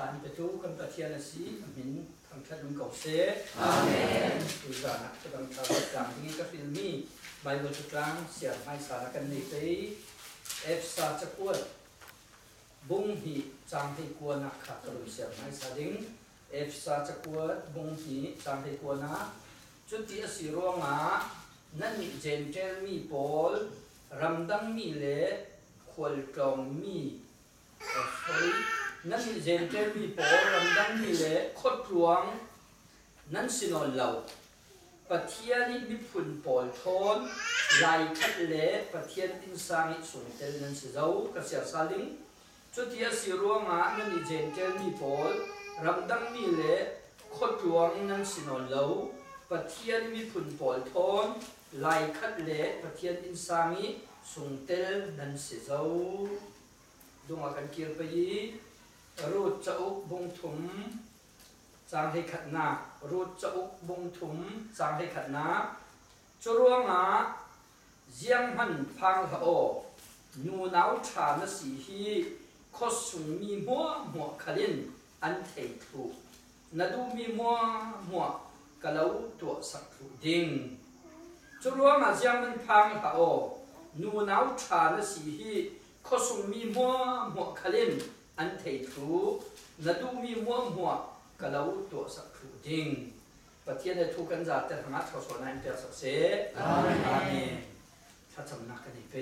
านไปทุกันประเทศสีมินทางชัดลุงเก่าเสียอาเมนดูสานะจะต้องทำการที่ก็ฟิลมีใบบทกลางเสียงให้สารกันในไปเอฟซาจะกวดบุ้งหีจางให้กวนนักขัดกระดูเสียงให้สาดิ้งเอฟซาจะกวดบุ้งหีจางให้กวนนะจุดที่สีร่วงอ่ะนั่นมีเจนเจลมีโพลรำดังมีเล่ขวลกลองมีนั่นมีเจนเจลมีโพลรำดังมีเล่ขดรวงนั่นสินอลเหล่าปะเทียนมีผุนโพลทนลายคัดเล่ปะเทียนอินสางิสุนเตลนั่นสิเจ้ากระเสียสาลิงจุดที่สีร่วงอ่ะนั่นมีเจนเจลมีโพลรำดังมีเล่ขดรวงนั่นสินอลเหล่าปะเทียนมีผุนโพลทนลายคัดเล่ปะเทียนอินสางิสุนเตลนั่นสิเจ้าดวงอาการเกี่ยวไปยีรูดจะอุกบงถุมจางให้ขัดนารูดจะอุกบงถุมจางให้ขัดนาจรวงอ่ะเจียงหันพังหะโอนูนาวชาณสีฮีคอสุงมีมัวมัวขลินอันเทตุนาดูมีมัวมัวกะเลาตัวสักทุดิงจรวงอ่ะเจียงมันพังหะโอนูนาวชาณสีฮีคอสุงมีมัวมัวขลินอันเทตุนาดูมีมัวมัวกะเลาตัวสักทุดิงประเทศได้ทุกันจากแต่ทางอัตถสนายเดียสักเสอาเมนถ้าจำนักกันอีกไป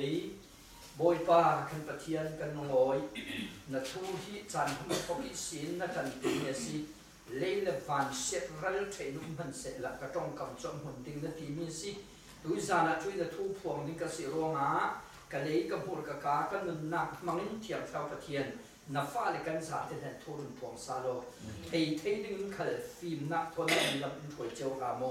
บอยป้ากันประเทศกันน้อยนัทูที่จันทร์พบอิสินนักันเป็นเนสิเลเลวันเสร็จรัลเทนุมันเสร็จละก็ต้องกำจอมหุ่นดิ้งนาทีมีสิดูจานะช่วยนัทูพวงดิ้งกสิโรงอากันเลยกับหัวกะกากันนุนนักมังอินเทียมชาวประเทศนับฟ้าเลยกันสาธิตแทนทุนพวงซาโลเทดึงขัดฟิล์มนักทนลำอินถวยเจ้ากาโม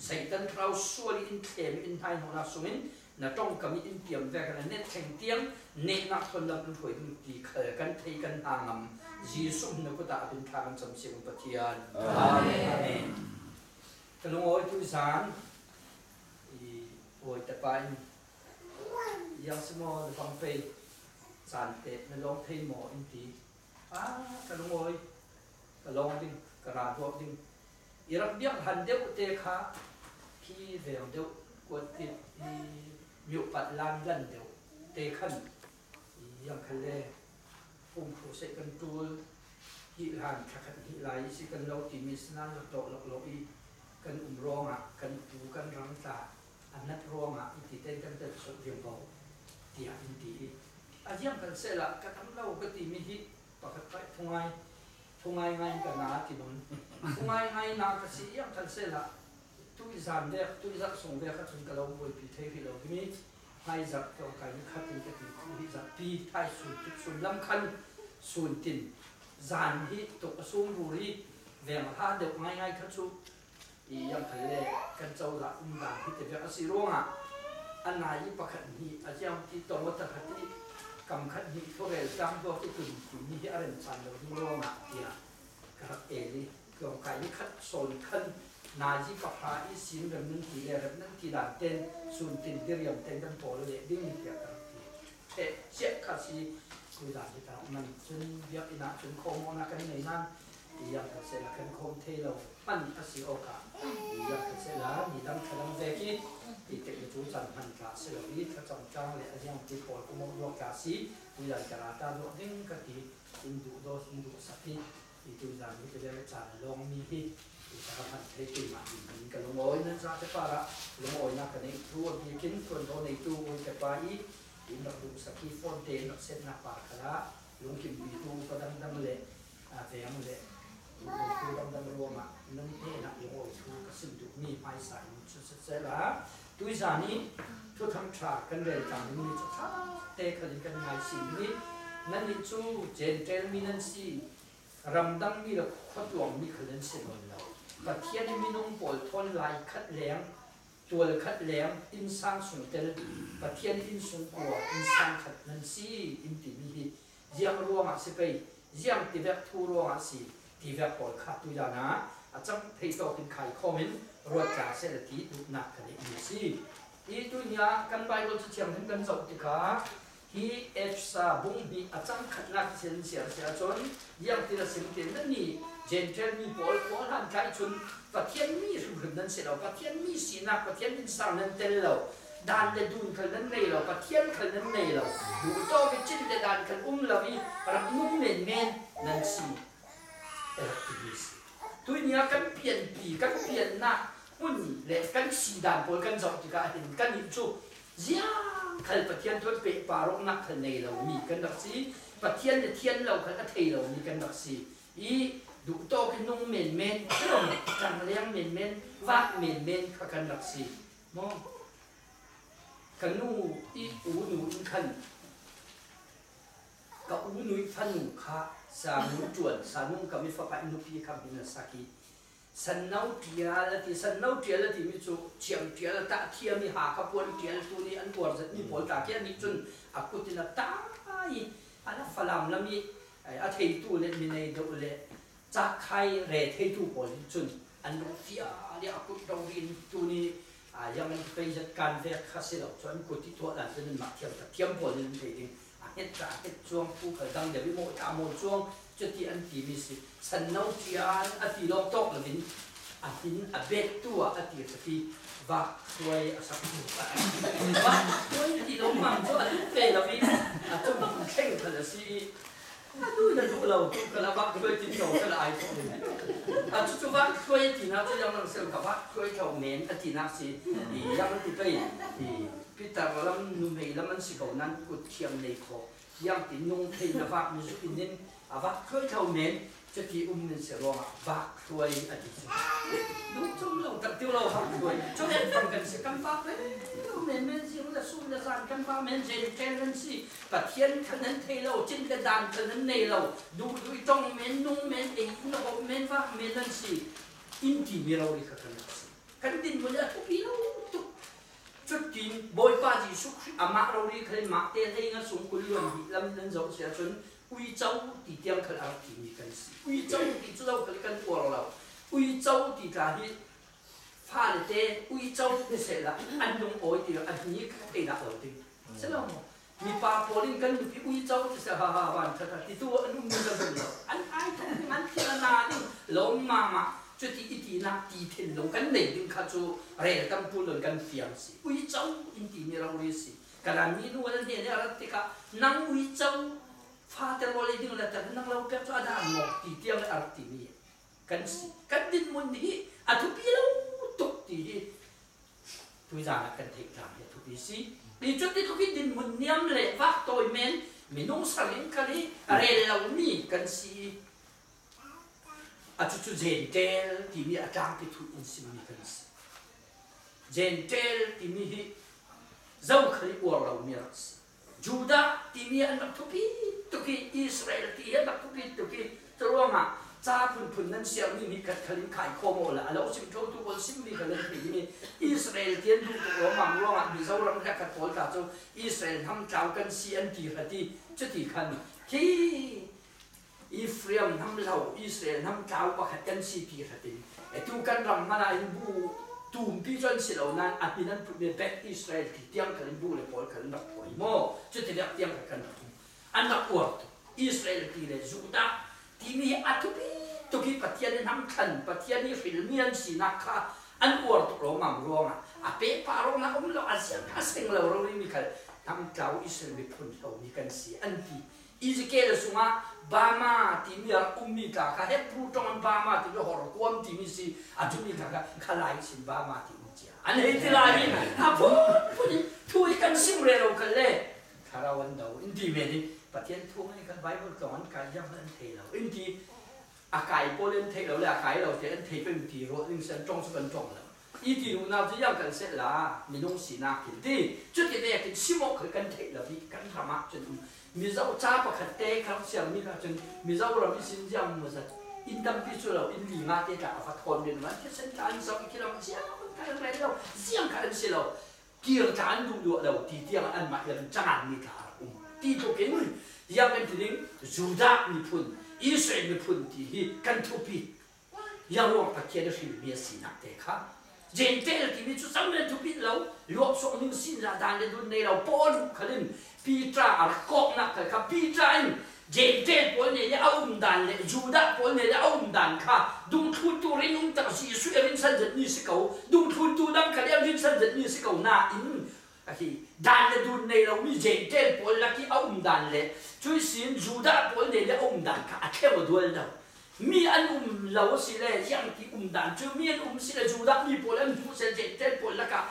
ใส่ตันเราส่วนอินเทมอินไทยของนักสุนินนักต้องกำอินเตียมแวกันเน็ตแข่งเตียมเน็ตนักทนลำอินถวยดึงตีเขยกันเทกันหางำจีสุนนักตาเป็นทางจำเสียงปฏิญาณอาเมนกระลงโอยทุสานโอยแต่ไปยังสมอลฟังไปสารเตะในร้องเพลงหมออินทีกระลงโอยกระลองดิ้งกระราบดิ้งอีรับเบี้ยหันเดียวเตะขาที่เดียวเดียวกดติดอยู่ปัดลานกันเดียวเตะขันยังคันเล่ปุ่มโปรเซสกันตัวฮิลานขัดฮิไลสิกันเราตีมิสนันโตหลอกหลอกอีกันร้องกันปูกันรังตาอันนัดร้องอินทีเต้นกันเต้นสดเดียวเบาตีอินทีอาเยี่ยมกันเสร็จละก็ทำเราก็ตีมิฮิปกติทงไงกันนาที่มันทงไงนาก็สิยังกันเสร็จละทุกสามเด็กทุกสักส่งเด็กก็ถึงกับเราบริพิเทพิเราที่นี่ให้จับตัวกันขัดตินกันที่ที่จับปีไทยสุดลำคันสุดตินจานที่ตกสูงรูรีเวียงหาเด็กง่ายขัดสุดยังทะเลกันเจ้าละด่างที่จะเป็นอสิรงอันไหนประคันนี้อาจจะที่ตรงวัตถุที่กำคันนี้เขาเรียกจำตัวที่ถึงนี้ที่อะไรสันเราที่โรงเนี่ยกับเอลิเกี่ยวกับการคัดโซนขั้นนาจีปะพาอีสินเรื่องนึงที่เรื่องนึงที่ด่านเต้นส่วนตินที่เรียมเต้นกันโผล่เลยดิ้งเกี่ยวกับที่เช็คคัสซีคุยด่านที่ตามันจนเยอะอีน่าจนโคมนักกันในนั้นยังเสร็จแล้วกันโคมเทเรามันอสิโอกายังเสร็จแล้วมีดังขลังเวกีที่เกิดจุจันพันกาเสร็จแล้วที่จำจังเลยยังที่โผล่กุมารโลกาสีวิญญาณกระตาโลดิ้งกันที่อินดูโดสอินดูสักที่จุจันที่จะได้จานลงมีที่สารพัดเทกิมาอินกันลงโอยนั้นจะจะปาระลงโอยนักกันนี้ทัวร์ที่กินคนโตในตู้โอยจะไปอินดับดูสักที่ฟอนเทนเซตนักปากละลงกินปีตูก็ดังเลยเสียงเลยตูดังรวมนั่นเองนะลงโอยทูกสิ่งถูกมีไม้ใส่ชุดเสร็จแล้วตุยสานี้ทุกทำฉากกันเลยต่างมีจุดช้าเตะกันกันไงสิ่งนี้นั่นนี่จูเจนเจลมีนั่นสิรำดังมีละขดหลวงมีขลังเสียงเราประเทศมีน้องปอลทนลายคัดแหลมตัวคัดแหลมอินสร้างสุนเตลประเทศอินสุนกัวอินสร้างขัดนั่นสิอินติมียังรวมสิไปยังติเวกทูรวมสิติเวกปอลขัดตุยานะอาจารย์ที่โตเป็นไข่คอมเมนต์รวดจากเศรษฐกิจดุหนักกันอีกสิอีตัวนี้กันไปเราจะเชื่อมถึงกันสองติกา hi efsa bung bi achang khatnak sen sia sia chon yang tira sim ten ni gentle mi pol pol han kai chun pathian mi ru nan se lo pathian mi sina pathian din sang nan tel lo dan le dun khal nan nei lo pathian khal nan nei lo du to ke chin le dan khal lo vi ram nu men nan si activist tu nia kan pian pi kan pian na mun le kan si dan pol kan zok ti ka hin kan ni chu zia khal pathian thot pe parok na khal nei lo mi kan dak si pathian le thian lo khal a thei lo mi kan dak si i du to ke nung men chong chang liang men va men kha kan dak si mo kan nu i u nu in khan ka u nu phan nu kha sa nu chuan sa nu ka mi fa pa nu pi kha bin saki san nau tia la ti mi chu chiang tia la ta thia mi ha ka pon tia tu ni an por zat ni pol ta kia ni chun akutina ta ai ana falam la mi a thei tu le mi nei do le cha khai re thei tu pol chun an lu fia le akut do rin tu ni yang an pe zat kan ve kha se lo chuan ko ti to lan chen ma thiam pol ni thei ding a het cha het chuang pu kha dang de bi mo ta mo chuang cho ti an ti mi si san nau tian a ti lo tok la min a tin a bet tu a ti sa ti va tuai a sak tu va tuai ti lo mang cho a pe la min a to ma kheng kha la si a du na du lo tu ka la va tuai ti no ka la ai to a chu va tuai ti na chu yang nang se ka va tuai thau men a ti na si ni yang ti pe ni pi ta lam nu mei lam an si ko nan ku thiam nei kho yang ti nung thei na va mi su in vác khơi thầu nến cho thì nên sẽ lo vác khơi ở địa đúng chung lâu tập tiêu lâu học rồi cho nên phần cần sẽ căn pháp đấy men riêng là su là dàn căn pháp men trên lên si và thiên thân nên thay lâu trên cái đàn thân nên này lâu đủ đuôi trong men nung men ấy nó có men vác men lên si in thì mi lâu đi khăn tin muốn là thuốc lâu chút tin bôi ba gì xúc mạ lâu đi khơi mạ tiền hay ngã xuống cuối luôn bị lâm lên dầu sẽ chuẩn quy châu thì tiêm khởi áo thì mi cần si quy châu thì chú đâu khởi cần qua lâu quy châu thì cả hi pha để tê quy châu thì sẽ là ăn đông ối thì ăn nhí cái là ở thì sẽ là mi pa polin cần thì quy châu thì sẽ ha ha van thật thì tu ăn đông nhiều hơn lâu ăn ai cũng ăn thì là na đi lâu mà cho thì ít thì na thì thiên lâu cần này đừng khát chú rẻ cầm tu lần cần phiền si quy châu in thì mi lâu đi si cái là mi nuôi lên thì là thì cả năng quy châu pha ter wala ding la tan nang law pek so ada mo ti tiang arti ni kan din mun ni atu pilau tok ti tu za kan thik tham ya tu pi si ni chut ti tu ki din mun niam le va toy men minung saling kali re law ni kan si atu chu gentle ti mi atang ti tu in sim ni kan si gentle ti mi hi zau khali war law mi ras Juda ti mi an tuki Israel ti an tuki teroma cha pun nan siang ni kat khalin khai khomo la alo sim tho tu bol sim mi khalan ti ni Israel tian du ro mam ro ma bi zo ram ka kat pol ta chu Israel ham chau kan si an ti khati chu ti khan ki Ephraim ham lau Israel ham chau pa khat kan si ti khati e tu kan ram mana in bu tùm pi chân xí lâu nan à pi nan tụi mình back Israel thì tiang cái bu này Paul cái đặc quỷ mò chứ thì đẹp tiang cái đặc anh đặc quật Israel thì là Juda thì mi atupi tụi cái phát hiện năm khẩn phát hiện như phim miền xí nát kha anh quật tụi nó mầm ruộng à bé pa ruộng na ông lo asian khá sinh lâu rồi mi cái năm cháu Israel bị phun lâu mi cái xí anh thì Ezekiel sunga Bama ti mi ar ummi ka ka he pu tong Bama ti hor kwam ti mi si atumi ka khalai sin Bama ti ucha an he ti la ni ha pu ni thui kan sim re ro ka le kharawan do in ti me ni pathian thu ngai kan Bible ka an ka yam an thei lo in ti akai polen thei lo le akai lo te an thei pen ti ro ning san tong san tong lo i ti nu na ti yang kan se la mi nong si na ki ti chu ti ne ki simo kan thei lo bi kan thama chen mi zau cha pa khat te kham siang mi ka chen mi zau ra mi sin jam mo sa in tam pi chu lo in li nga te ka fa thon min ma ke sen tan so ki lo sia ka re lo siang ka se lo ki r tan du do lo ti tiang an ma yan chan ni ka ti to ke ni yang en ti ning Juda ni phun Israel ni phun ti hi kan thu pi yang ro pa ke de fi mi si na te kha gentle ti mi chu sam le tu pit lo luak so ning sin ra dan le dun nei lo pol khalin Petra ar kok na ka Petra in gentle pol ne ya dan le juda pol ne ya dan kha dung thu tu rin ta si su erin san jet ni si ko dung thu tu dam ka ya rin san jet ni si ko na in aki dan le dun nei lo mi gentle pol la ki dan le chui sin juda pol ne ya dan ka a the mo dol da mi an lo si le yang ki dan chu mi an si le juda mi pol an thu se gentle pol la ka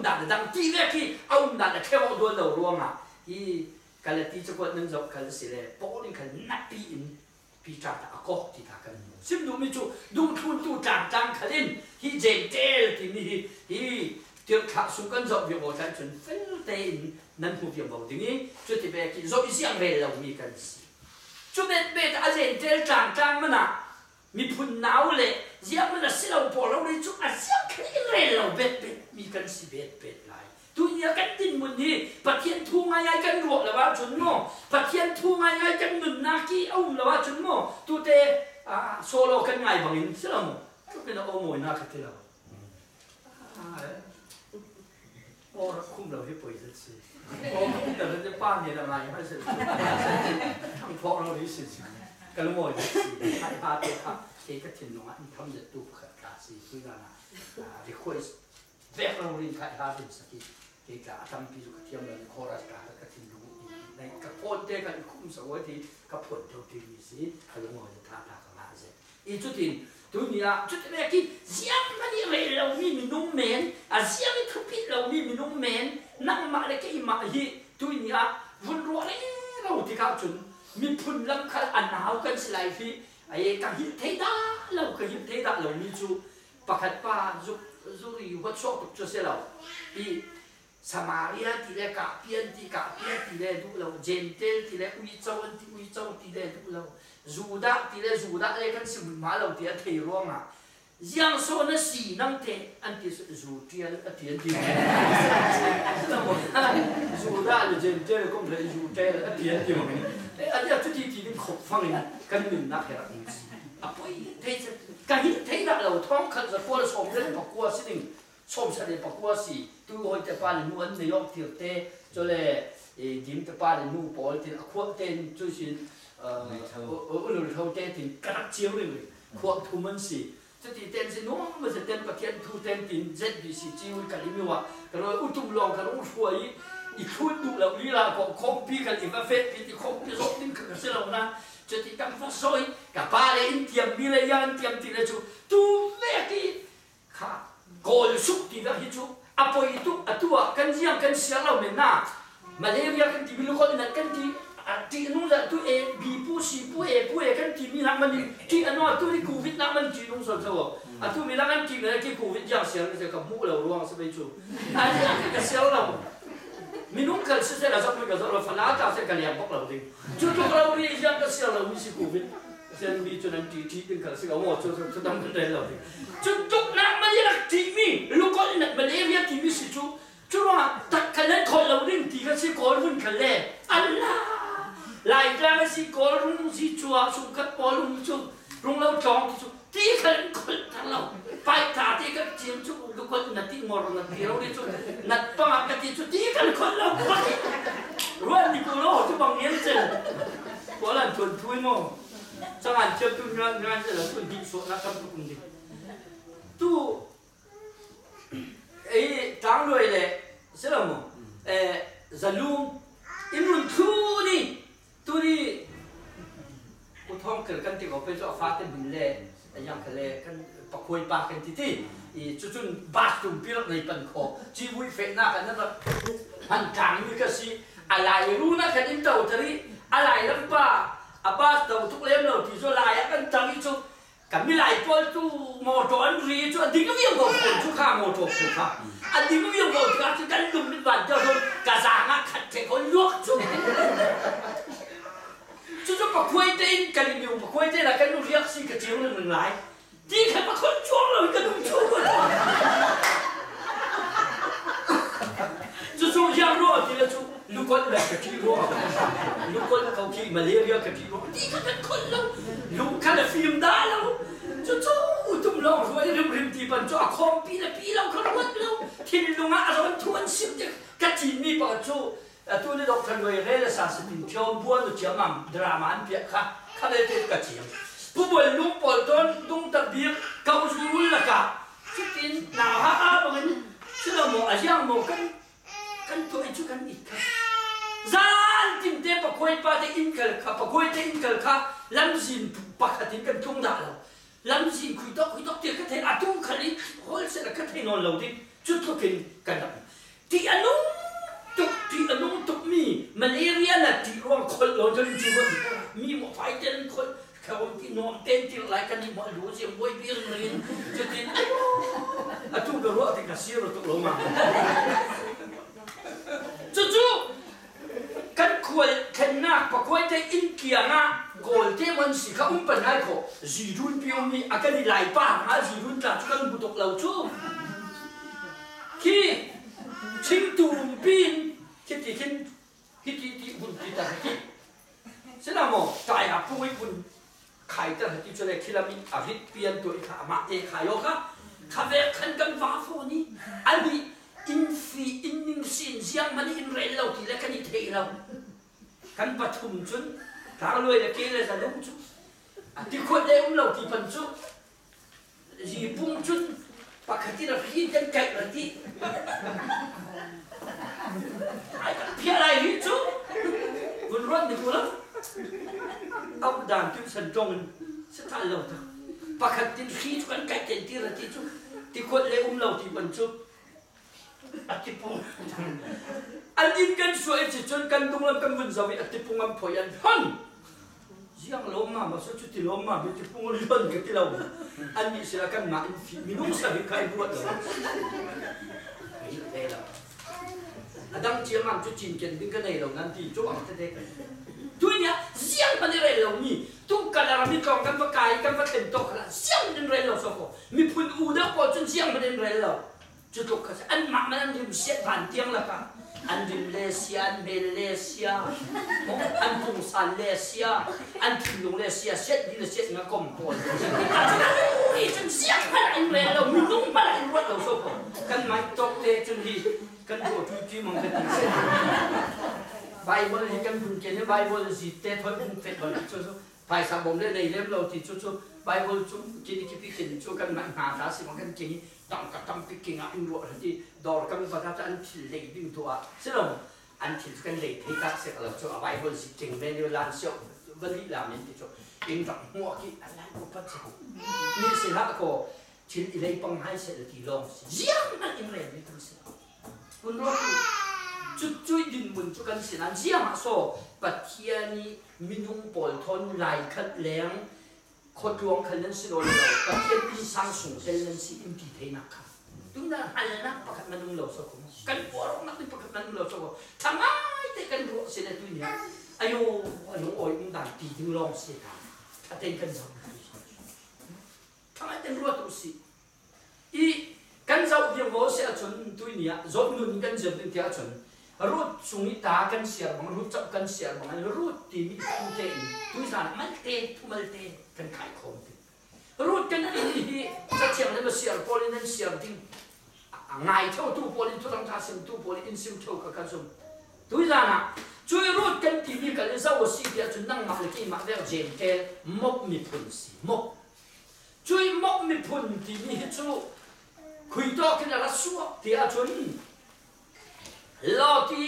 dan dang ti le ki dan la the mo dol da ro nga i kalati chu ko nan jok kal si le pol in kan na pi in pi cha ta ko ti ta kan sim du mi chu dung thun tu chang chang khalin hi gentle ti mi hi tiêu khá xuống cân dọc việc bộ trái chuẩn phê tên nâng một việc bộ tiếng cho thì về cái dọc riêng về lòng mi cần cho bên bên ta dễ chơi tràng tràng mà nè mi phun não lệ riêng mà là sẽ lâu bỏ lâu đi chút riêng cái về lòng bên bên mi cần si bên bên lại tôi nhớ cái tin muốn đi bát thiên thu ngay ngay cái ruộng là bao chuẩn mò bát thiên thu ngay ngay cái nụn na ki ông là bao chuẩn mò tôi tê solo cái ngày bằng in sẽ là một cái nó ôm mồi na cái thế nào ô nó không đâu hết bồi rất xí ô không đâu nó ba年了嘛也还是thằng phò nó đi xí cái nó mồi rất xí hai ba cái cái thiên nó ăn thấm rất đủ cả xí tuy là request vẽ nó lên khai hai bên xí cái cả thằng ví dụ cái thiên là khó ra cả cái thiên nó này cái phôn thế cái khung sầu thì cái phôn đầu tiên xí cái nó mồi thà thà cái mà gì ít chút thì tôi nghĩ là chút cái kia riêng mà đi về lâu mi nung mền riêng cái thu pít lâu mi nung mền nặng mà cái mà hi tôi nghĩ là vun ruộng đấy lâu thì cao chuẩn mi phun lắm khá ăn áo cái slide phi ấy càng hít thấy đã lâu càng hít thấy đã lâu mi chú bạc hạt ba giúp đi hoạt shop cho xe lâu đi Samaria thì là cả piên thì là đủ lâu gentle thì là uy châu thì là đủ lâu Juda thì là Juda lấy cái sự mà lâu thì thấy ruộng à giang số nó xì năm thế anh thì Juda tiền thì Juda là gentle cũng là Juda là tiền thì mình anh ấy chút thì nó khóc phăng này cái mình nát hết rồi à bây thấy cái thấy đã lâu thoáng khẩn rồi qua sôm lên bọc qua xí đình sôm sẽ lên bọc qua xí tôi hồi tập ba là nu anh New York tiệc tê cho là điểm tập ba là nu bỏ thì khuất tên tôi xin ở lối thâu tê thì cắt chiếu lên rồi khuất thu mân xí cho thì tên sẽ nó mà sẽ tên bậc thiên thu tên tin ZBC chiếu cái gì mà vậy cái rồi tung lòng cái nó xuôiอีกชุดดูแล้วนี่ล่ะของคอมพิวกันอีกว่าเฟซพีที่คอมพิวต์นี่คือเสร็จแล้วนะจะที่ตั้งฟ้าซอยกับป้าเลยอินเทียมมีเลยยันเทียมที่เลยจูตูเวทีค่ะโกลสุกที่ละฮิจูอ่ะพออีตุอ่ะตัวกันเสียงกันเสียงเราเหมือนน่ะมาเลเซียกันที่มีลูกคนนั้นกันที่ที่นู้นละตัวบีปูซีปูกันที่มีนักมันที่อันนั้นตัวที่โควิดนักมันที่นู้นส่วนตัวอ่ะตัวมีนักมันที่เนี่ยที่โควิดยังเสียงจะกับมูเราร่วงสบายจูอันนี้ก็เสียงเรามีนุ่งกันสิ่งที่เราจะพูดกันเราฝันอาจจะกันยังพวกเราดิจุดเราเรียนยังก็เสียเรามีสิ่งโควิดเสียมีจนนั้นที่ดึงกันสิ่งเอาหมดจุดทำกันได้เราดิจุดนั้นมันยังที่มีลูกคนนั้นมันเรียนที่มีสิ่งจุดว่าตัดกันนั้นคนเราเรียนที่กันสิ่งคนรุ่นกันเลยอัลลาหลายครั้งสิ่งคนรุ่นสิ่งจัวสุขัดปอลุ่มจุดรุ่งเราจองที่กันคนทั้งเราไปถ่ายที่กันเจียมจุดลูกคนนัดที่มรณะที่เราได้จุดนัดป้ากันที่จุดที่กันคนเราไปรู้อันนี้กูรู้ที่บางเงี้ยเจอกูหลังชวนทุยมั่งจังหวะเชื่อตุ้งงานเจอแล้วตุ้งดีสุดนะครับตุ้งดีตู้ไอ้จังเลยเลยเสร็จแล้วมั้งจะลุงอินรุ่นทูนี่ตู้นี่กูท่องเกิดกันที่เขาไปจะฟ้าเต็มบินเลยยังกันเลยกันปะคุยปากกันที่จุดบาดตุ่มพิลักในปันคอจีวุ้ยเฟน่ากันนั่นแหละหันกลางมีกษีอะไรรู้นะกันอินเตอร์ทรีอะไรแล้วป้าอาบาสเตอร์ทุกเล่มเราที่จะลายกันจังอีจุกันมีหลายคนตู้มอตอนรีจุดิ้งก็ยังบอกคนทุกข้ามอตทุกข้าอันดิ้งก็ยังบอกการที่กันลุ่มเป็นวันเจ้าคนกระซังขัดเทคนลวกจุปะคุยเต้นกันอยู่ปะคุยเต้นแล้วกันรู้เรียกสิกระเจียวหนึ่งหลายที่ใครมาคนช่วงเราก็ต้องช่วยจุยังรู้ที่เราลูกคนแหละกระที่รู้ลูกคนเขาขี้มาเลี้ยงกระที่รู้ที่กันคนเราลูกกันฟิล์มได้แล้วจุตุ้มร้องช่วย quay rừng rừng thì bận cho không pi lâu không mất lâu thì lúc ngã rồi thuần xịt cái gì mi bảo chú tôi đi đọc thành người là sản xuất bình thường buôn được chiếm mắm drama anh biết khác đây cái gìผู้บริโภคปอดต้นตุ้งตะเบียกเกาสูรุละกะชุดกินหนาวฮะบางทีชุดเราหมออาเซียนหมอกันตัวไอ้ชุดกันอีกครับจานจิมเตปะคุยปะเตอินเกลค่ะปะคุยเตอินเกลค่ะลำซินปะขัดตินกันทุ่งดาเราลำซินคุยตอกเตียกันเทอาตุ้งขัดลิโฮลเซลกันเทนอนเราดิชุดทุกกินกันดับที่อนุตุกมีมาเลเรียน่ะที่รวมคนเราจะรู้ว่ามีหมอไฟเต้นคนเขาที่นอนเต้นที่ไรกันนี่มาดูเสียงบวยเบี้ยเลยจะติดอาตุ้งกระโดดที่กระเสียรถตกลงมาจู่ๆกันคุยกันนักปะคุยแต่อินเกียงอ่ะโกลเทมันสิเขาเป็นไงเขาจีรุ่นพิวมีอาการไหลป้าหาจีรุ่นจากกันบุตรเราจู่ที่ชิงตูมปีนคิดที่บุญที่ตาคิดเสนาโมตายอ่ะผู้วิบุญใครจะที่จะได้คิดละมีอาทิตย์เปลี่ยนตัวอีกขามาเอกขายโยคะข้าเวกขันกันฟ้าฝนนี้อันนี้อินนิ่งสินเสียงมันอินเรลเราที่แล้วกันนี่เทเรากันปฐุมจุนทางรวยจะเกลือจะลุ่มจุที่คนเลี้ยงเราที่ปัญจุจีบุ้งจุนปากที่เราพิจารณากันที่เพียอะไรฮิจุบุญร้อนดีกว่าเอาด่านจุดสันจงสุดท้ายเราทั้งปากที่ขี้จุกันไก่เต็มที่เราที่จุที่คนเลี้ยงเราที่บรรจุอัติปุงอันยินกันสวยจิตจนกันตรงลำกันบุญสวิอัติปุงมันพยันฮันยังล้มมาสุดจุดที่ล้มมาเป็นจิตปุงล้นกันที่เราอันนี้สิละกันมาอินฟิมีนุ่งสวิใครบวชเราไม่ได้แล้วดังเชี่ยมันจุดจีนกันดึงกันในเรานั่นที่จุดอ่างเด็กด้วยเนี่ยเสียงมันในเรานี่ทุกการเรามีกองกันประกายกันประเทศตกละเสียงในเราสกปรกมีพุ่นอูเดอร์พอจนเสียงมันในเราจุดตกกันอันมามันริมเสียผ่านเตียงละกันอันริมเลเซียอันเบลเลเซียอันพุงสันเลเซียอันถิ่นลงเลเซียเสียดีเลเซียงกลมโตนี่จนเสียงมันในเรามีนุ่งมันในเราสกปรกกันไม่ตกเลยจนดีกันโดดจุดมันกันไบเบิลที่กันคุณเจนไบเบิลสิเตะทอยคุณเฟดบอลชุดภายสามบงได้ในเล่มเราที่ชุดไบเบิลชุดกินที่พิกินชุดกันมันหาราศีมันกันกินตั้งกับตั้งพิกินอ่ะอินรัวที่ดอร์กันประทับใจอันที่เล็กดิ้งตัวซึ่งอันที่กันเล็กที่กัดเสร็จแล้วชุดไบเบิลสิจริงเป็นเวลาเสียววันนี้ลามินที่ชุดอินรักหัวกี่อะไรก็ปัจจุบันนี่สิฮะก็ชิ้นอิเล็กปังให้เสร็จที่ลองยังมันอินเล่นี่ทั้งสิ้นคุณรู้จุดดินบุญจุกันสินันเสียมาโซปัทเทียนีมินุงปอลทนไหลขัดแรงคนดวงขันนั้นสิโดนเราปัทเทียนที่สร้างสูงเซลนั้นสิอินดีเทนักครับตรงนั้นฮัลนะประคับมันนุ่งเราสักคนกันปวดนักที่ประคับมันนุ่งเราสักคนทำไมแต่กันรู้สินะตัวนี้อายุโอ้ยมึงด่านตีถึงลองเสียทางถ้าเต้นกันสักทำไมเต้นรู้ตัวสิอีกันเจ้าเดียวโว้เสียชนตัวนี้จบนุ่นกันเจ็บเป็นเที่ยวชนรูดสุนิตากันเสียบางรูดจับกันเสียบางรูดตีมีทุเตนทุสานมันเตนทุมัลเตนกันขายของรูดกันนี่จะเชียงเลยมาเสียบโพลินันเสียบทิ้งไงเท่าตู้โพลินทุลังท่าซิมตู้โพลินซิมเท่ากับกันสมทุสานช่วยรูดกันตีมีกันเลยเจ้าสิ่งเดียวจนนั่งมาเลยที่มาเรียกเจนเกลมกมีพุ่นสิมกช่วยมกมีพุ่นตีมีให้ชูคุยต่อกันแล้วสู้ที่อาชนลอที่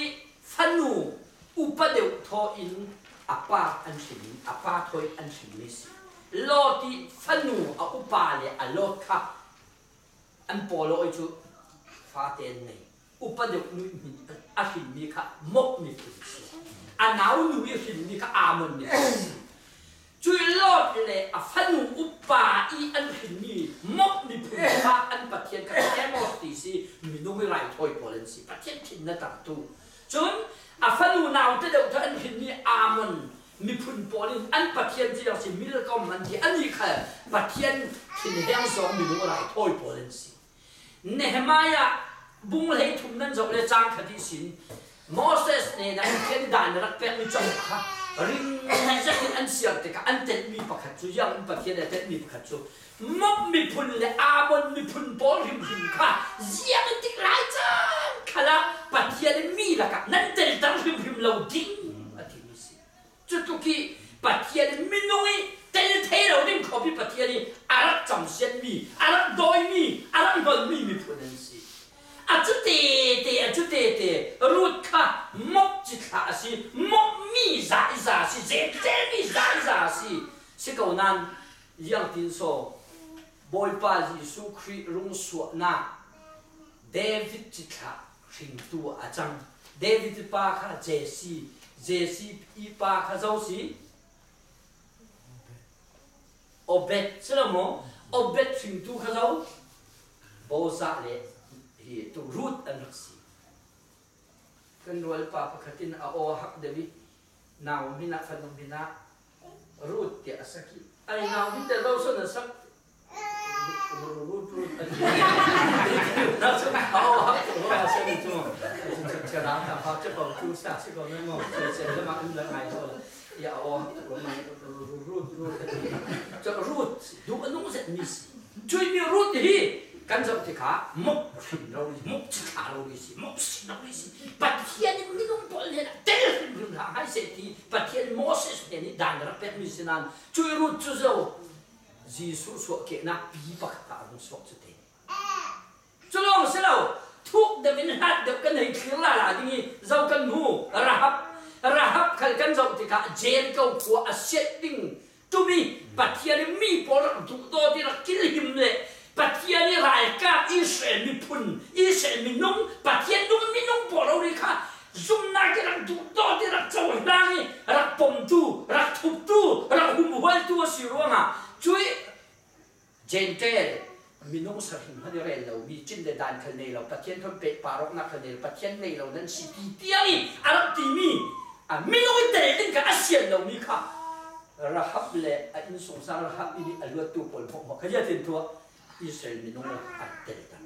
ฟันูอุปเดวทออินอาปาอันชิมอาปาทอยอันชิมิสลอที่ฟันูอาอุปาเลอลอค่ะอันปอลอยจูฟาเตนเนอุปเดวนุมิอาชิมิค่ะมกมิคุสอันนาวนุยชิมิค่ะอามันมิช่วยลอดเลยอาฟันูอุปาอีอันชิมิมกมิคุสอันปัจเจียนกับแอมอสติซีมีนุ่มไม่ไรถอยพอเลนสิปัจเจียนทิ้งนั่นต่างตัวจนอาฟันูนาวแต่เดี๋ยวท่านเห็นนี่อามันมีพุ่นพอเลนอันปัจเจียนที่เราสิมิลก็มันที่อันนี้ค่ะปัจเจียนทิ้งแห้งสองมีนุ่มไรถอยพอเลนสิเนหมายะบุ้งเลยทุ่มนั่นจบเลยจางคดีสินโมเสสเนี่ยนะเขียนด่านรักแปะไม่จบค่ะ ring jakin an siam te ka an tel mi pakhat chu yang pathian a tel mi pakhat chu mop mi phun le amon mi phun bol him kha ziang tik lai chan khala pathian mi la ka nan tel tar him lo ding ati mi si chu tu ki pathian mi noi tel the lo ding ko bi pathian ni arak cham sian mi arak doi mi arak non mi phun an si a chu te rut kha mop chi kha si mop mi za si ze mi za si si ko nan yang tin so boy pa Jesu Christ rung su na David chi kha khing tu a chang David pa kha Jesse i pa kha zo si Obed selamo Obed khing tu kha zo bo za le hi tu root an si kan wal pa pakhatin a o hak David naw mina fanong bina root ti asaki ai naw min te lo so na sak root na so a o hak o a se ni tu cha da ta ha che ko tu sa se ko mo se le ma in la ngai so ya o hak ko mai root cha root du anong se mi chui mi root hi kan jam ti kha mok phim lo ri mok chi kha lo ri si mok si lo ri si pathian ni nong bol le tel rim la hai se ti pathian Moses ne ni dan ra pet mi sinan chui ru chu zo Jesu so ke na pi pa kha ru so chu te chu long se lo thuk de bin hat de kan nei khir la ding zo kan mu rahab khal kan zo ti kha jen ko khu a set ding tu mi pathian mi pol du do ti ra kil him le pathian ni rai ka Israel mi phun Israel mi nong pathian nong mi nong bolo ri kha zum na ke rak du to ti rak chaw lang rak pom tu rak thup tu rak hum hwal tu si ronga chui gentle mi nong sa him ha re lo mi chin le dan khal nei lo pathian thon pe parok na khal nei pathian nei lo nan si ti tiang arab ti mi a mi nong te din ka asian lo mi kha rahab le a in song sa rahab ni a lu tu pol pho kha ya tin tu Israel mi nong a tel tan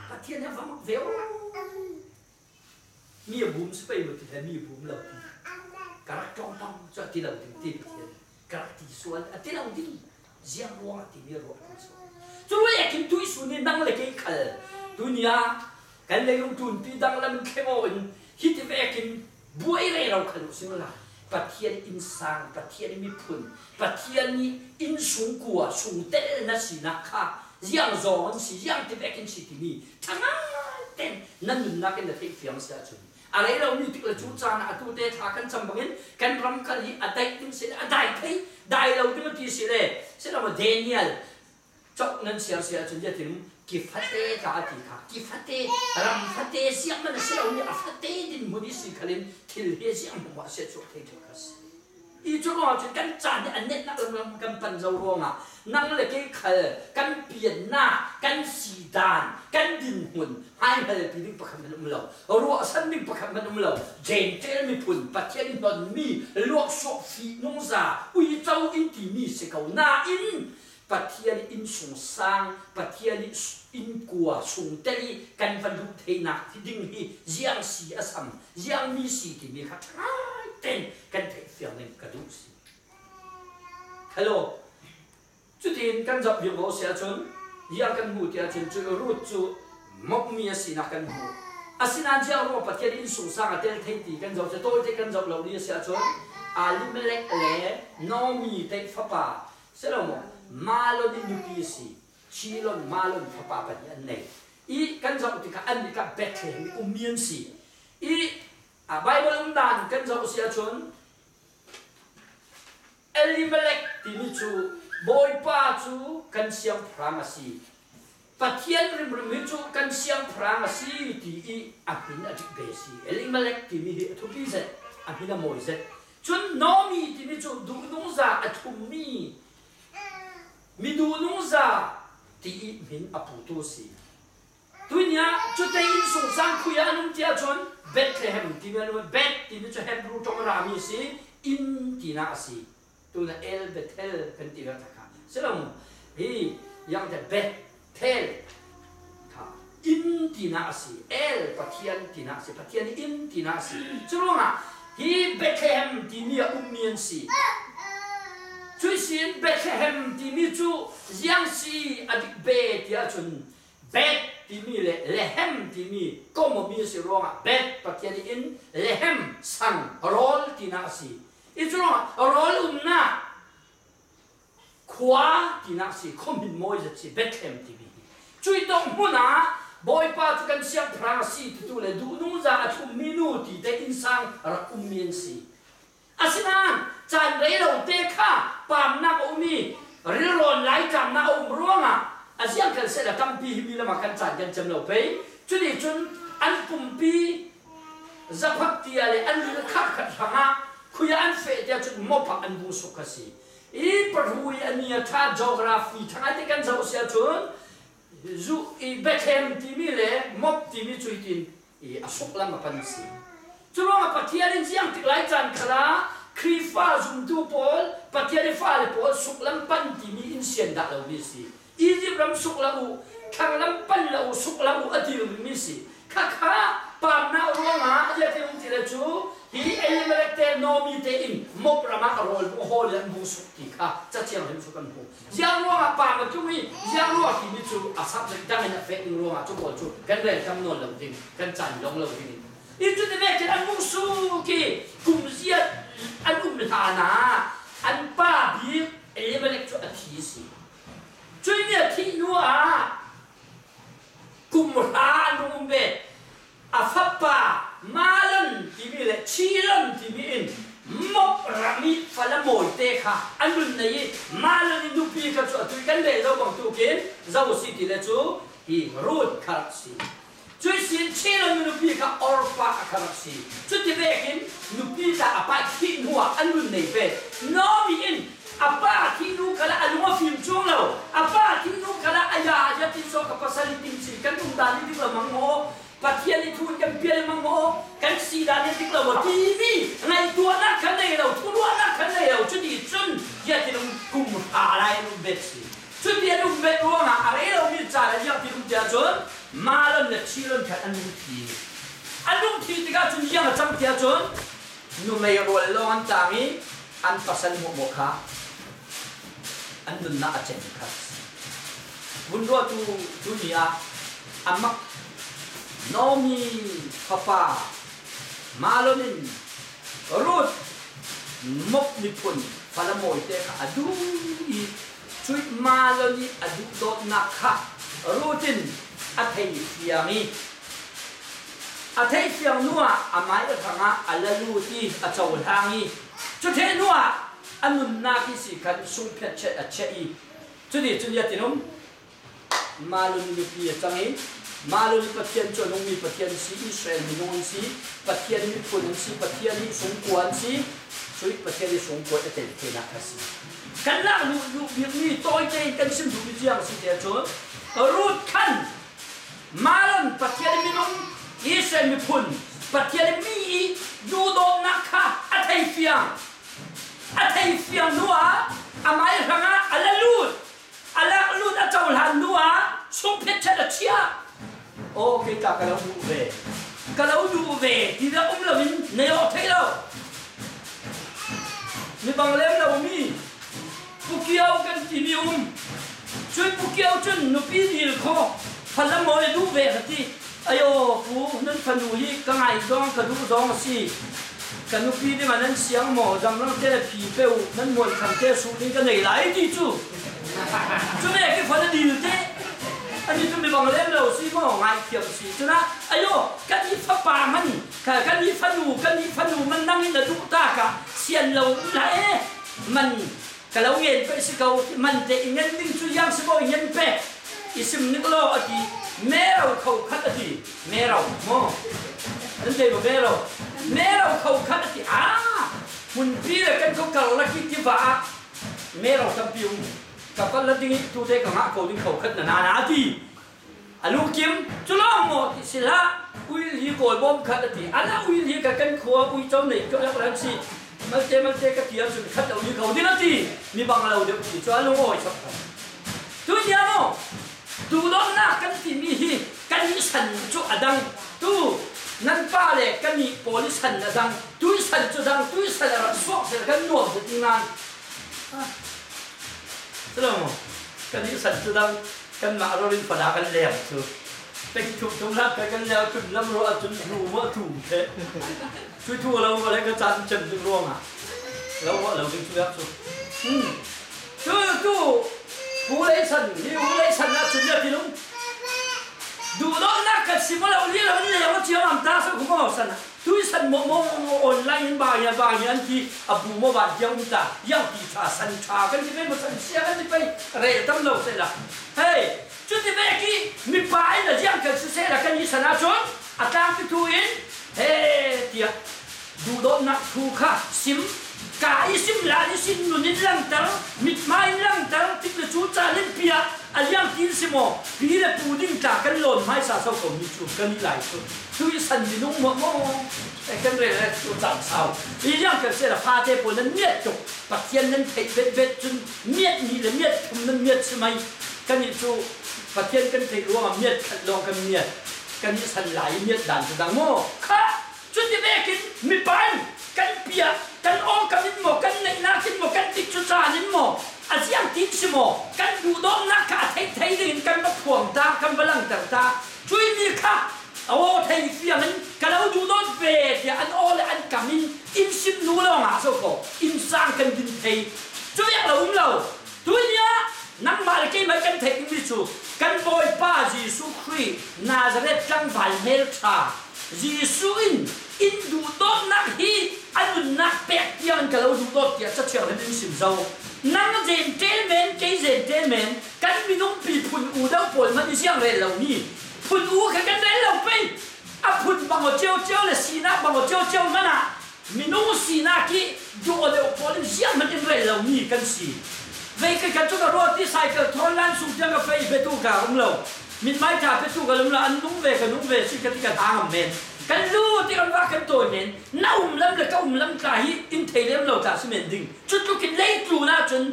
pathian ha vam veo mi bum spai mo ti mi bum lo ti karak tong tong cho ti lo ti pathian karak ti suan a ti lo ti ziang wa ti mi ro so chu lo ya kim tu su ni nang le ke khal dunia kan le lung tun pi dang lam khemo in hi ti ve kim buai re ro khal sin la pathian insang pathian mi phun pathian ni in sung kwa sung tel na si na kha yang zon si yang te bekin si ti mi thanga ten nan nun na ken the fiang sia chu alai lo ni tik la chu chan a tu te tha kan cham bangin kan ram kal hi adai tin se adai thai dai lo tin ti si le se la Daniel chok nan sia chu ya tin ki phate ka ti kha ki phate ram phate siam man se lo ni a phate din mu ni si khalin thil he siam wa se chu the chu kas i chu lo chu kan chan ni an net na lam kan pan zo ro nga nang le ke khal kan pian na kan si dan kan din hun hai hal pi ding pakhan man lo ro san ding pakhan man lo jen tel mi phun pathian don mi lo so fi nong za ui chau in ti mi se ko na in pathian in sung sang pathian in kwa sung teli kan van du thei na ti ding hi jiang si asam jiang mi si ti mi kha ten kan thei fiang ning ka du si hello chu tin kan jap bi go sia chun ya kan mu tia chen chu ru chu mok mi si na kan mu asina jiang ro pathian in sung sang a tel thei ti kan jap che toi te kan jap lo ni sia chun alimelek le no mi te fa pa selamo malo ni nupisi chilon malon papa pa ni anei I kan jong ti ka an ni ka Bethlehem umian si I a Bible dan kan jong sia chun Elimelech ti mi chu boy pa chu kan siam prang si pathian rim mi chu kan siam prang si ti I apin a dik be si Elimelech ti mi thu pi se apin a moi se chun Nomi ti mi chu du nong za a thum mi mi du nung za ti min apu tu si tunya chu te in sung sang khuya nung tia chon Bethlehem ti me no bet ti mi chu Hebrew tong ra mi si in ti na si tu na el Bethel kan ti ra ta selom hi yang te Bethel ka in ti na si el pathian ti na si pathian in ti na si chulunga hi Bethlehem ti mi mian si chui sin Bethlehem ti mi chu giang si adik be tia chun bet ti mi lehem ti mi komo mi si ronga bet patiani in lehem sang rol ti na si ichronga rol na khwa ti na si khomin moi za si Bethlehem ti mi chui dong muna boy pa tu kan siang prang si tu le du nu za a thum minuti te in sang ra mian si asinan chan rei lo te kha pam na o mi rilon lai kam na o ronga asiang kan se la tampi mi la makan chan kan cham lo pe chu ni chun an pumpi zaphak ti ale an lu khat khat hanga khuya an fe dia chun mo phak an bu su kasi I parhui ania tha geography thanga te kan zau sia chun zu I Bethlehem ti mi le mop ti mi chui tin I asuk lam pan si chulong pathian siang tik lai chan khala krifa zum tu pol pathian fa le pol suk lam pan ti mi in sian da lo mi si Egypt ram suk la u thang lam pan la u suk la u adir mi si kha kha pam na ronga ya te um ti le chu hi elimelek te no mi te in mop rama rol ho le bu suk ti kha cha chiang rim su kan hu jiang ronga pa ma chu mi jiang ronga ti mi chu asap le dang na fe in ronga chu bol chu kan le kam non lo ding kan chan long lo ding itu tu macam an musuh ke kumzia an thana an pa bi elimelek chu athi si chui ni athi nu a kumra nu be afapa malan ti mi le chilan ti mi in mop rami fala moi te kha anun nei malan ni nupi ka chu tu kan le lo bang tu ken zau si ti le chu hi road kharak si chui sin chilan nupi ka orpa kharak si chu ti ve kin nupi ta apa ki nuwa anun nei pe no mi in apa ki nu kala alunga film chung lo apa ki nu kala aya ya ti so ka pasal tin si kan tum dali ti ba mango pathian ni thun kan pial mango kan si dali ti lo TV ngai tua na kan nei lo tu na kan nei lo chu di chun ya ti lum kum a lai lu bet si chu ti lu bet ro na a lai lo mi cha la ya ti lum ja chun ma lon le chi lon kan an ti ti ga chun ya na cham ti a chun nu mai ro lo an ta mi an pasal mo kha an dun na a chen kha bun ro tu ni a amak nomi papa malonin rut mop ni pun palamoi te adu I chui maloni adu dot na kha rutin athei fiang nuwa amai thanga alalu ti achau thangi chu the nuwa anun na ki si kan sung phet che a che I chu ya tinum maloni ni pi changi malun pathian chonong mi pathian si Israel mi non si pathian mi pun si pathian mi sung kuan si chui pathian mi sung kuan te na kasi kan la lu mi toy te kan sim du jiang si te chon rut kan malun pathian mi non Israel mi pun pathian mi du do na kha athei fiang nuwa amai ranga alalut achau han nuwa sung phet cha da chia okay ta kalau du về thì đã là mình này họ thấy đâu mình bằng lên là mi pukiao kan ti mi chui pukiao chun no pi dil kho phala moi du về hati ayo pu nan phanu hi ka ngai dong ka du dong si kan no pi de manan siang mo dam lang te pi peu nan moi kham te su ni ka nei lai ti chu ne ke phala dil te anh đi chúng mình bằng lên đầu xí mỏ ngay kiểu xí cho nó ayo cái gì phát bà mình cái gì phát nụ mình năng là đủ ta cả xiên lâu lại mình cái lâu nghe phải sự cầu mình để nhân tinh chú giang sự bồi nhân pe isim nước lo ở thì mẹ đâu khâu khát ở thì mẹ đâu mò anh đây mà mẹ đâu khâu khát ở thì mình biết là cái câu cầu là cái vả mẹ đâu tâm tiêu kapal lading tu te ka nga ko ding khau khat na ti alu kim chulong mo ti sila ui li ko bom khat ti ala ui li ka kan kho ui chom nei ko lak ran si mal te ka tiam su khat au li ko ding ti mi bang lo de ti cho alu oi chop tu dia mo tu don na kan ti mi hi kan ni san chu adang tu นั่นป้าเล็กกันนี่โพลิสันนะดังตุยสันจะดังตุยสันอะไรสวกเสร็จกันหน่วงจะตีงานใช่ไหมกันนี่สันจะดังกันมาเราเรียนภาษากันแล้วสุดเป็นถูกทุกนักกันแล้วจุดล้ำรัวจุดรู้ว่าถูกเท่ช่วยทั่วเราอะไรก็จันจำจุดร่วงอ่ะแล้วว่าเราเป็นช่วยสุดช่วยตู้ผู้เล่นสันนี่ผู้เล่นสันนะจุดเดียวที่ลุงดูน้องนักกันสิมาเราเรียนเราเนี่ยว่าเชื่อมันตาสักคนก็สันนะทุยสันโมออนไลน์บางอย่างที่อับบูมาบาดยังตายังตีชาสันชากันที่ไม่มาสันเสียกันที่ไปเร่ตั้มเราเสร็จละเฮ้ยจุดที่เมื่อกี้มีป้ายนะยังกันเสียละกันยี่สนาชนอาตามที่ทุยเฮ้เดียดูน้องนักทูค่ะซิมกายซิมลาลิซิมนุนิลังตังมิดไม้ลังตังที่จะชูจาเล่นเปียอันยังกินสิโมปีละปูดิ้งจากกันหล่นไม้สาสาวของมิจูกันนี่หลายคนทุยสันดินุ่งโมแต่กันเรื่องตัวจับสาวอียังกันเสียละพาเทปนั้นเมียจบปักเทียนนั้นเบ็ดจนเมียนี่เลยเมียทำนั้นเมียใช่ไหมกันนี่จูปักเทียนกันเทรัวมาเมียขัดลองกันเมียกันนี่สันไหลเมียดันจะดังโมค่ะจุดที่แม่กินมีปันกันเปียกันอ้อกันนิดโมกันในนากินโมกันติดจุดจานิดโมอาเซียนติดสิโมกันดูดองนักขาไทยดินกันมาถ่วงตากันบลังตาช่วยมีค่ะโอ้ไทยเฟียมันกันเราดูดองเบียอันอ้อและอันกามินอินซิมนูเราหาสุขอินสร้างกันดินไทยช่วยเราตัวเนี้ยนักมาเลกิมากันไทยมิจูกันบอยป้าจีสุครีนาซาเรตจังหวัดเมลชาจีสุอินดูดองนักฮีอันนั้นนักเป็ดยังกันเราดูดองเกี่ยวกับเชื่อให้ดินสิมเจ้านั่งเจนเจนเมนกันมีน้องปีพุ่นอูดาวปนมันจะเสียงเรนเหล่านี้พุ่นอูกันเรนเหล่าไปอ่ะพุ่นบางเจ้าเลยสีน้าบางเจ้ามันอ่ะมีน้องสีน้าที่ดูเอาเดี๋ยวปนเสียงมันจะเรนเหล่านี้กันสิเวกันจุดรถที่ใส่กระทอนล้านสุดยังกาแฟไปตู้กาของเรามิดไม้จ่าไปตู้กับเราอันนุ่งเวสิกันที่กระทางเมนกันรู้ที่กันว่ากันตัวเมนน่าล้ำเลยก็ล้ำกายอินเทเลียมเราจ่าสิเมนดิ้งจุดลูกกินเล่ตูน่าจน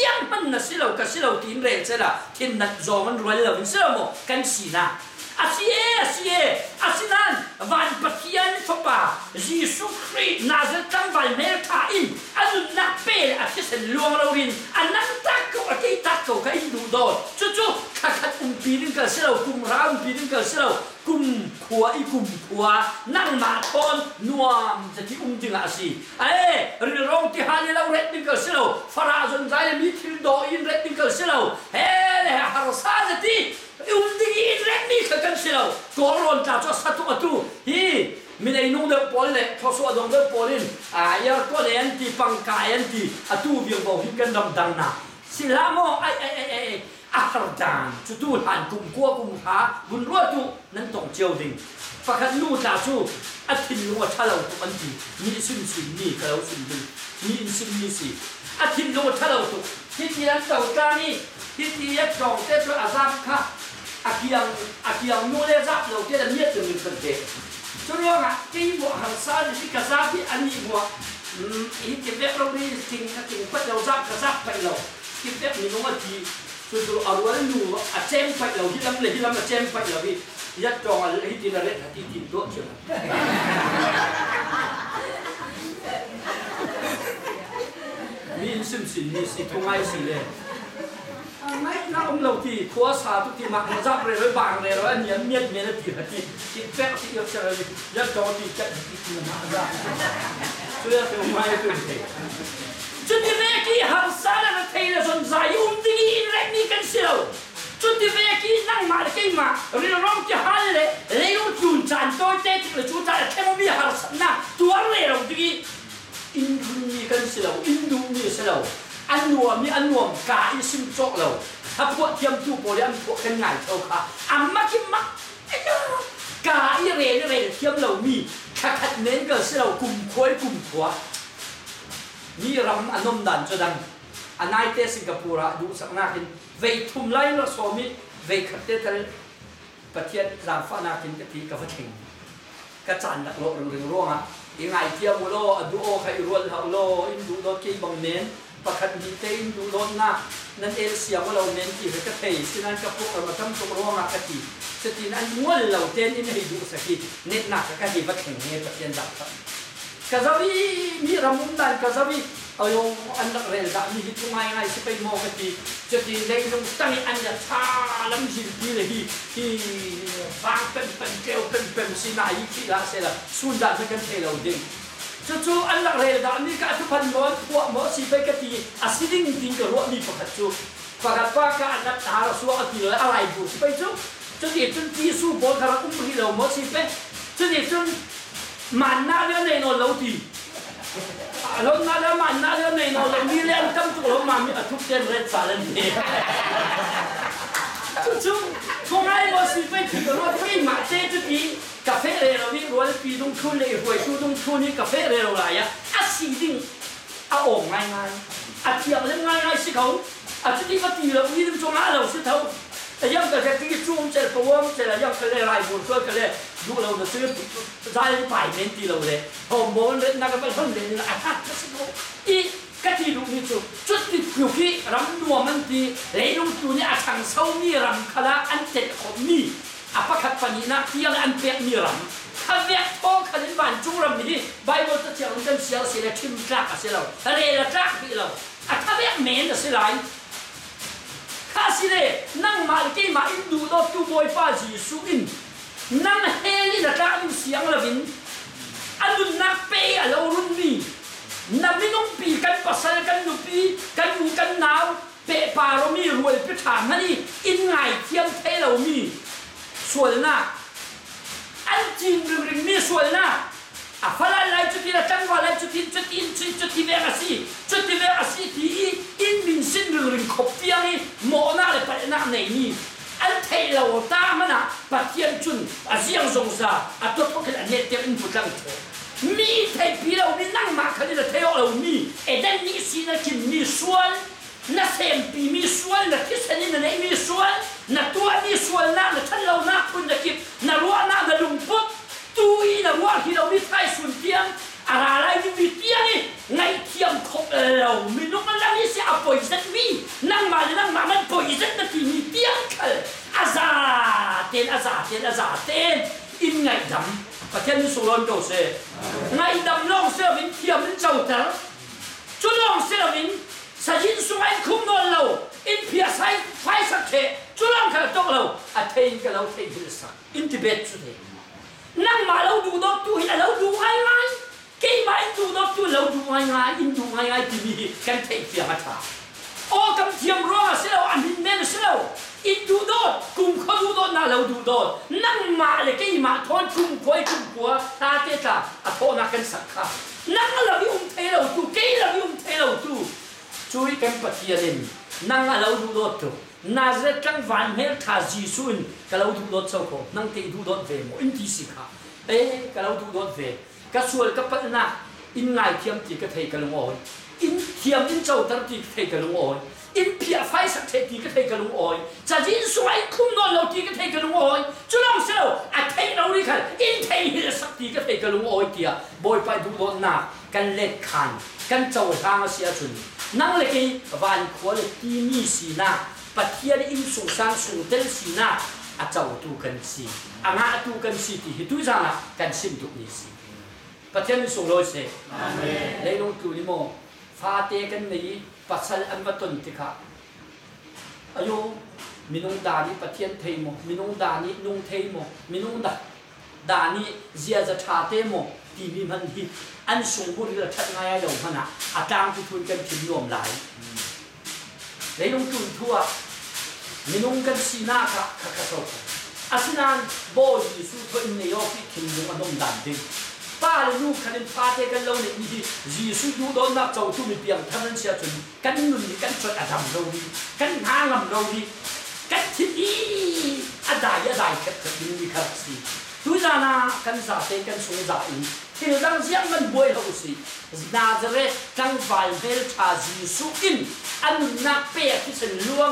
ยังมันน่ะสิเรากับสิเราทีมเรนเสร็จละทีมนัดจอมันรวยเราเป็นเสือโมกันสีน่ะอาเซีนั่นวันปฏิญาณฟ้ายิสุคริสต์นาซาตังวันเมลทาอินอันนั้นนักเปรอาทิตย์ลวงเรารินอันนั้นตักก็อินดูดอจู่ข้าปีนึงก็สิเรากุมร้าวปีนึงก็สิเรากุมขัวนั่งมาทอนนัวจะที่จริงอาสิเรื่องร้องที่หาเราเรตนึงก็สิเราฟาราจนใจมีทิลโดอินเรตนึงก็สิเราเลยฮาร์ซาจะที่จริงอินเรตนี่ก็กันสิเราตัวร้อนจากสตูฮีมีในนุ่งเดือดปอลเลยเขาสวดดงเดือดปอลินยาก็เลยอันที่ปังกายอันที่ตูเบียงบอกที่กันดังนะสิลาโมอาคาร์ดานจุดดูหันกุมกัวกุมขาบุญรัวตุนั้นต้องเจียวดิ่งฝักนู่นจ่าชูอาทิตย์นัวชาเราตุอันที่มีสิ่งนี่ก็เราสิ่งดีมีสิ่งนี้สิอาทิตย์นัวชาเราตุที่ที่นั้นเจ้าการนี่ที่ที่ยักษ์จองเจ้าอาซาบค่ะอาเกียงนู่นเลยจับเราเจ้าเนี่ยจะมีคนเด็กช่วงนี้อ่ะที่บัวหันซาที่กระซับที่อันนี้บัวอีกเก็บเล็บเราดีจริงก็เราจับกระซับไปเราเก็บเล็บมีน้องทีสุดๆเอาไว้ดูอาเจมไปเราที่ลำเลยที่ลำอาเจมไปเราพี่ยัดจองอะไรที่เราเล่นที่ทีมตัวเชียวมีสิ่งสิ่งนี้สิ่งทุ่งไม้สิ่งเลยไม่น่าเราที่ขัวสาทุกที่มาจับเลยบางเลยอันนี้เมียที่ที่แฝงที่เราจะยัดจองที่จะที่มันมาได้ช่วยให้ไม่ให้ตัวเองจุดที่แม่กี้หันซาแล้วเทเลสนใจดีเล็กนี่กันเสียวจุดที่แม่กี้นั่งมาเลยกี้มาเรื่องร้องจะหันเลยรู้จุนจันตัวเด็กเลยจุนจันแค่ไม่มีหันสันนะตัวเรื่องดีอินดูนี่กันเสียวอินดูนี่เสียวอันนัวกาอิสิมโจเราถ้าพวกเทียมทูโปรเลียนพวกกันง่ายเท่าค่ะอัมมาคิมกาอิเรเทียมเรามีขัดเน้นกันเสียวกลุ่มคุยกลุ่มขัวนี่รำอันนมดันจดังอันนายเตสิงคโปร์ดูสักนาคินเวทุมไลน์เราสวมิเวขัดเตตร์ประเทศจามฟ้านาคินกะทิกับเชงกระจันดักโลเรื่องร่วงอ่ะยังไงเที่ยวโลดูโอใครรวนเขาโลอินดูโลกีบังเมน ประคันดีเตนดูโดนนะนั่นเอเสียว่าเราเน้นที่เราจะเทสินั้นกับพวกเรามาทำตัวร้องกะทิสตินั้นม้วนเราเต้นนี่ไม่ดูสักทีเน็ตหนักกะทิว่าแข่งเงี้ยแบบยันดับครับกะซาวีมีรำมุนดันกะซาวีเอาโยอันนักเรียนแบบมีที่ง่ายง่ายสิไปมองกะทิจะดีในตรงตั้งอันจะชาลำจิตดีเลยที่ฟังเป็นเกลียวเป็นสินายที่ละเสร็จละสุดดันจะกันเทเราดิ้งจู่ๆอันนักเรียนแบบนี้ก็ทุกพันม้วนพวกม้วนสิไปกะทิอาศิดิ้งดิ้งกับรัวมีประคัตจู่ประคัตว่าการนักหาเราสู้อันที่เลยอะไรบุสิไปจู่จนเด็กจนที่สู้บอลคาราอุ้มที่เราม้วนสิไปจนเด็กจนมันน่าเรื่องในนอนเราดีเราน่าเรื่องมันน่าเรื่องในนอนเรามีเรื่องตั้งตัวเรามามีทุกเดือนเรียนสารเนี่ยจู่ๆคงไอ้ม้วนสิไปถึงเราที่มาเจจุดนี้กาแฟเรเราวิ่งรัวปีตรงทุนเลยหวยตู้ตรงทุนนี่กาแฟเรเราอะไรอ่ะอาศิดิ้งอาโอ่งง่ายๆอาเทียมเรื่องง่ายๆสิเขาอาจุดนี้ก็ตีเราวิ่งตรงนั้นเราสิเขาแต่ยังก็จะที่จุ่มเจอตัวเจอยังก็เลยไรบุญก็เลยดูเราจะซื้อใจฝ่ายเน้นที่เราเลยพอโมนเล่นนักเป็นคนเล่นละอ่ะก็สิเขาอีก็ที่ดูนี่จุดที่อยู่ที่รำนัวมันดีเลยลงตัวนี่อาชังเศร้านี่รำคลาอันเจ็ดคนนี่อาปะขัดปนินะที่อะไรอันเปียกนี่รำข้าเวียท้องขันบ้านจุ่มรำนี่ไบเบิลจะเชื่อมันจะเสียเสียทิมกล้าเสียเราอะไรละกล้าพี่เราอ่ะข้าเวียเมนจะเสียไรข้าสิเลยนั่งมาเกี่ยมาอินดูดอกตู้บอยฟ้าจีสุอินนั่งเฮลิละกล้าอินเสียงละวินอันดูนักเปย์เรารุ่นนี้นับไม่ต้องปีกันปัสสาวะกันดูปีกันหูกันหนาวเปะปาเรามีรวยไปถามมันนี่อินไงเทียมเทเรามีส่วนน่ะอันจริงหรือมีส่วนน่ะอ่ะฟาลาไลจุดที่ละจังหวะไลจุดที่เวอร์ซีที่อินมินสินหรือขบเตียงนี่หมอหน้าเลยไปหน้าไหนนี่อันเทเราตามันน่ะปัจเจียนจุนอาเซียงสงสารอ่ะตัวพวกนั้นเนี่ยเต็มอินพุจังเทมีเทปีเรามีนั่งมาคันนี้ละเทเรามีเอ็ดนี่สินะกินมีส่วนน่ะเซมปีมีส่วนน่ะที่สันนี่น่ะมีส่วนน่ะตัวมีส่วนน่ะฉันเราหน้าคุณจะกินน่ะรัวหน้าน่ะลุงปุ๊บตู้อีน่ะรัวที่เรามีไทยสุนเทียงอะไรที่มีเตียงนี่ไงเทียมคบเรามีน้องมันนี่เสียป่วยสักมีนั่งมามันป่วยสักนาทีมีเตียงเขาอาซาเต้นอินไงดำประเทศนี้สุรนโดเซ่ไงดำลองเสื้อวินเทียมมันเจ้าเต๋อจุลองเสื้อวินสยินสุไอคุ้มนอนเราอินเพียไซไฟสักเทจุลองเขาตกเราอาเทนกับเราเทนที่สักอินทิเบตสุดเองนั่งมาเราดูดอกตู้ให้เราดูง่ายๆกี่มาอินดูดอกตู้เราดูง่ายๆอินดูง่ายๆที่มีกันเทนเทียมาถาโอ้กำเทียมร้อนเสียเราอันนี้เน้นเสียเราอินดูดอกกุมเขาดูดอกน่าเราดูดอกนั่งมาเลยกี่มาทอนกุมควยกุมกัวตาเตตาอ่ะทอนักกันสักข้านั่งเราวิเทเราตู้กี่เราวิเทเราตู้ช่วยกันปฏิเสธนั่งเราดูดอกตู้นาเรจังวันเฮลทาจีซุนก็เราดูดอกเจ้าของนั่งเตดูดอกเวมอินทิสิกาก็เราดูดอกเวก็ส่วนก็เป็นน่ะอินไงเทียมตีก็เทกันลงอ่อนอินเทียมอินเจ้าตัดตีเทกันลงอ่อนอินเพียไฟสักเทตีก็เทกันลงอ่อนจะยินสวยคุ้มนอนเราตีก็เทกันลงอ่อนจุลองเซลอาเทเราดิคันอินเทหิลสักตีก็เทกันลงอ่อนเดียบอยไปดูดอกหน้ากันเล็ดขันกันเจ้าทางเสียจุนนั่งเลยกี่วันขวดตีนี่สีหน้าปัจเจียนอินสุสังสุเตลสีหน้าอาเจ้าตูกันสีอ่างอาตูกันสีที่หิตุจังอ่ะกันสิมตุนี่สีปัจเจียนสุโรเซเลยลงตูนิโมฟาเตกันนี้ปัจจัยอันวัตุนติค่ะอายุมินุงดานีปัจเจียนเทโมมินุงดานีนุงเทโมมินุงดานีเจียจะชาเตโมที่มีมันที่อันสูงบุรีละชัดง่ายเดี๋ยวมันอ่ะอาจารย์ทุนกันถิ่นรวมหลายเลยลงทุนทั่วมินุงกันสีหน้าค่ะโตอาศินันโบยีสุทอินเนยอที่ถิ่นรวมอนมดันดิป้าเลยลูกคันพาเตกันเราเนี่ยมียีสุดูโดนนับเจ้าทุ่มเปียงท่านนั้นเสียจนกันนุ่นกันชดอาดัมเราดีกันหางลำเราดีกันที่นี่อาได้แค่ถึงมีครับสิทุกอย่างนะกันสาเตกันสงสารที่เราเสียงมันบ่อยเราสินาจเรตจังไฟเบลชาจีสุอินอันนักเปียที่เป็นล่วง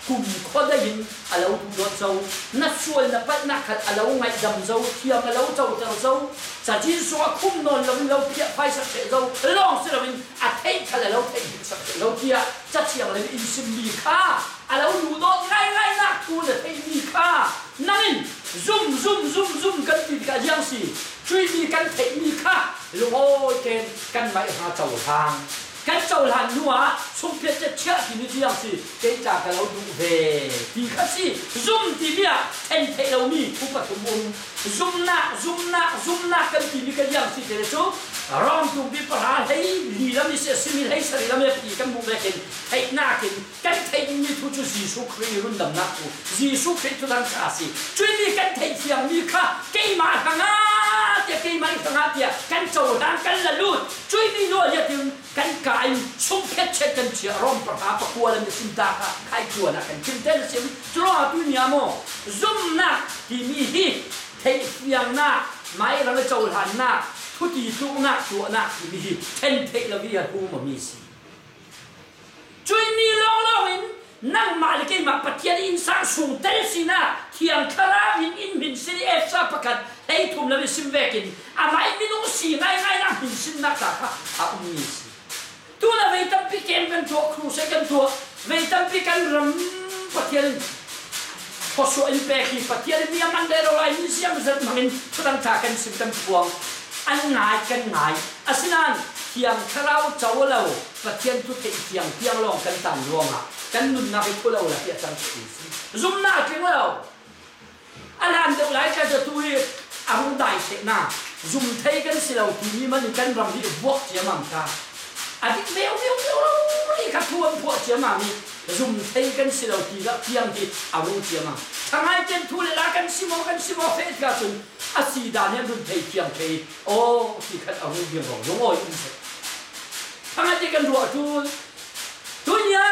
cùng khó đây hình à lâu thu đốt dâu nát xuôi nát bắt nát khát à lâu ngày đầm dâu thiam à lâu dâu dâu dâu sa chỉ xóa khung non lâu kia phai sạch sẽ dâu long sẽ là mình à thấy khát là lâu thấy sạch sẽ lâu kia chắc chiang là in sim mi kha à lâu thu đốt ngay ngay nát thu là thấy mi kha năng zoom cần tìm cả giang xì truy mi cần thấy mi kha lôi kèn cần mày hà chầu hàng cái châu Hàn nữa, xung kết chết chết thì như thế nào gì, cái trả cái lâu đủ về, thì khác gì, zoom thì bia, anh thấy lâu mi, cũng phải cùng mông, zoom na, cái thì như cái gì gì thế chứ, rom tụi bị phá hay, lì lắm đi sẽ xin hay sari lắm thì cái mông này cái na cái thấy như thu chú Giêsu Christ luôn đầm nát của, Giêsu Christ tu đang trả gì, chuyên đi cái thấy phiền mi kha, cái mà thằng cái mà thằng á cái châu đang cái là luôn, chuyên đi nói gì thì cái cái xung kết chết cái chuyện rom phá phá qua lên xin ta khai chùa là cái kinh tế là xin cho nó tu nhà mò zoom na thì mi hi thấy phiền na máy là cái châu Hàn na thu ti tu na chùa na thì mi hi thấy là vì thu mà mi si chui mi lo in năng mà cái mà bắt tiền in sang sung tế xin na thiang khara in min xin ép sa pakat thấy thùng là mi xin về kinh à máy mi nung si ngay na min xin na cả mi si tu là về tâm pi kemกันตัวครูใช้กันตัวvề tâm piกันรำปะเทียนพอสวยแปลกปะเทียนมีมันได้เราไล่มีเสียงจะมันทุกท่านทากันสิบตั้งพวงอันง่ายกันง่ายอาศินันเทียงคราวเจ้าเราปะเทียนทุกเทียงลองกันตันรวงอ่ะกันนุ่นนาไปทุเราละเทียจังสิซุ่มหน้าจริงเราอันนั้นเดี๋ยวไล่กันจะตุยอารุณได้เสนาซุ่มเทกันสิเราทีนี้มันกันรำที่บวกเสียมั่งค่ะอันนี้เมียวนี่ขับทวนพวกเจียมามีซุ่มเทกันสิเราทีละเพียงที่เอาลงเจียมาทางให้เจนทุเรศกันสิโมเฟสกันสุนอาศีดานเนี่ยรุ่นเทเพียงเทโอ้ที่ขัดเอาลงเพียงของลงอ้อยอินเสทางให้เจกันรัวทุนยา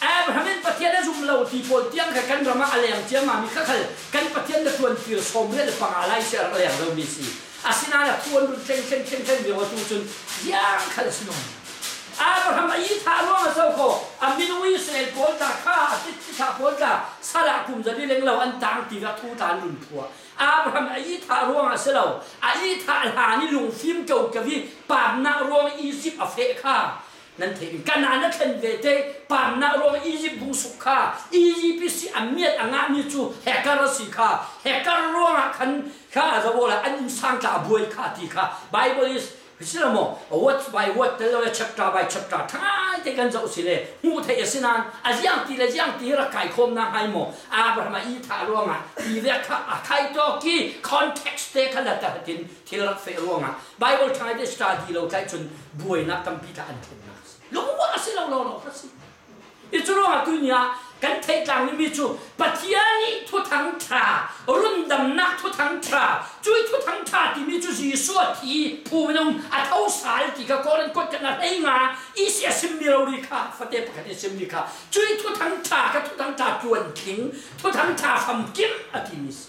แอบทำให้ประเทศได้ซุ่มเราทีโพลเตียงกันรำมาอะไรอย่างเจียมามีข้าขัดกันประเทศได้ทวนฟิลสมเรื่องปังอะไรเสียอะไรอย่างเรามีสิอาศีนาเนี่ยทวนรุ่นเช่นเดียวกับทุนยาขัดสิน้องอาบราฮัมอีทารวงเจ้าโคอามินุอิสราเอลโพลตาข้าติชาโพลตาสละกุมจะได้เลี้ยงเราอันต่างตีกับทูตานรุ่นพัวอาบราฮัมอีทารวงเสเราอีทาหานี่ลุงฟิล์มเก่ากับวิปามนารวงอียิปต์อเฟริกานั่นเองกันนั้นเข็นเวเตปามนารวงอียิปต์บุสุข้าอียิปต์สิอามีดอ่างามิจูเฮการสิข้าเฮการรวงขันข้าจะบอกละอันสังกาบวยข้าตีข้าไบเบิลคือเราโม่ word by word แต่เรา chapter by chapter ทั้งที่กันจะอุสิเลหูเทียสินันอาจยังตีรักไก่คมนางไฮโมอาบราฮัมอีทารวงอ่ะที่เรียกใครตัวกี้ context เด็กขนาดแต่ที่รักเฟรวงอ่ะ Bible ทั้งที่ study เราใช้จนบวยนักกัมพีกันทุนนะรู้ว่าสิเราสิอีจุดว่าตัวเนี้ยกันเทกลางมีจูปัจจัยนี้ทุทั้งชารุ่นดำนักทุทั้งชาจุยทุทั้งชาที่มีจูสีสวดที่ผู้ไม่ต้องอัฐสารที่ก็คนก็จะนั่งเองอ่ะอีเสียสิมิโรริคาฟัดเดปกันสิมิคาจุยทุทั้งชากับทุทั้งชาจวนทิ้งทุทั้งชาทำกิมอาทิมิส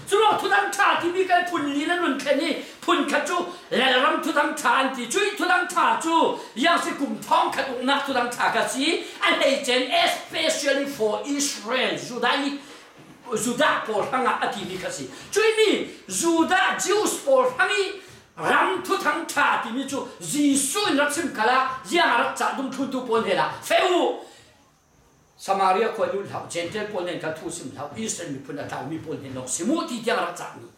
สุดทุทั้งชาที่มีการพุ่นลีนั้นรุ่นแค่นี้พุ่นขจูและรำทุทั้งชาที่จุยทุทั้งชาจูยังสิกลุ่มท้องขดุนักทุทั้งชากสีอันนี้เจน especially for Israel จูดาโปรทั้งอาทิมิคสีจุยนี่จูดาจิวส์โปรทั้งนี้รำทุทั้งชาที่มีจูจีสุนรักสิมกละยังรักจัดดุมทุนตุปนเฮล่ะเฟอูสมารีคนรุ่นเขาเจนเทลปนเห็นกันทุสิมเขาอิสราเอลมีพลทหารมีพลเห็นลงสมุที่ยังรักจัดนี่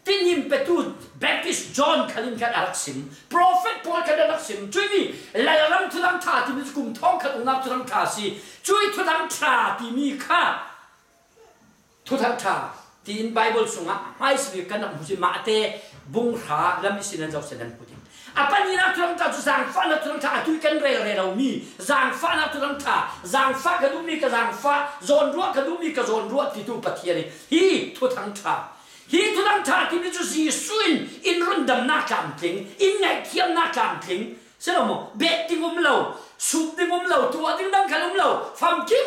ที่ยิมเปตูแบปติสต์จอห์นขันกันรักสิมโปรเฟตพอลกันรักสิมช่วยนี่หลายรำทุทั้งชาที่มีกลุ่มท้องขันนับทุทั้งชาสิช่วยทุทั้งชาที่มีค่าทุทั้งชาที่อินไบเบิลส่งมาให้สวิกันนับมุสลิมมาเตบุงหาและมิสินันเจ้าเสด็จพูดapa ni nak tulang tak zang fa nak tulang tak tu kan re mi zang fa nak tulang tak zang fa ka du mi ka zang fa zon ruat ka du mi ka zon ruat ti tu patiari hi tu thang ta ti mi chu si suin in rundam na kam ting in ngai kiam na kam ting selamo bet ti ngum lo sup ti ngum lo tu ading dang kalum lo fam kim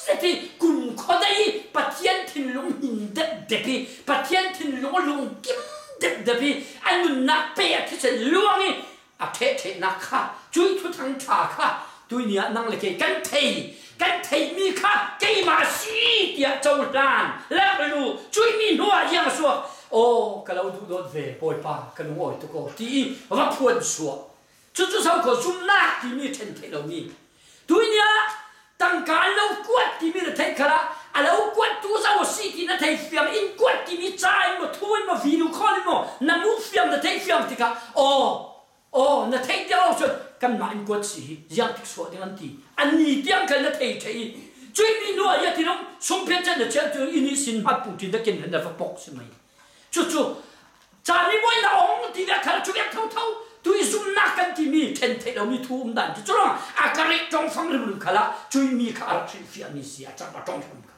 seti kum khodai patian tin lung hin de pi patian tin lung kimเดี๋ยวอันนู้นนักเปียที่จะล่วงนี่อาเทนักข้าจุยทุทั้งชาข้าตุยเนี่ยนั่งเลยกันเท กันเทมีค่ะเกี่ยมาสีเดียเจ้าดานแล้วไปดูช่วยมีหัวยังสัวโอ้ก็เราดูโดนเวปอยป้ากันหัวตุกที่ว่าพวนสัวจู่ๆเขาก็ซุ่มนักที่มีเทนเทเรามีทุกอย่างตั้งการเรากวดที่มีเทนคราเรากวดตัวเราสิที่นั่นเทนฟิล์มอินกวดที่มีใจมาทุ่นมาวิดีโอคอลมาน้ำมุกฟิล์มนั่นเทนฟิล์มที่ค่ะโอ้นั่นเทนเดียวสุดกันมาอินกวดสิยังติดสัวที่นั่นทีอันนี้เดียงกันนั่นเทนช่วยมีหน่วยที่น้องสมเพชจะเจ้าตัวอินิสินมาปุ่นที่นักเก็ตนั่นจะบอกใช่ไหมจู่ๆจานี่ไม่ละองที่เรียกเขาช่วยเท่าตัวอิสุนักกันที่มีเทนเทเรามีทุ่มดันจู่ๆอาการจงฟังเรื่องเขาละช่วยมีข้าราชการนี่เสียจังหวะจงทำเขา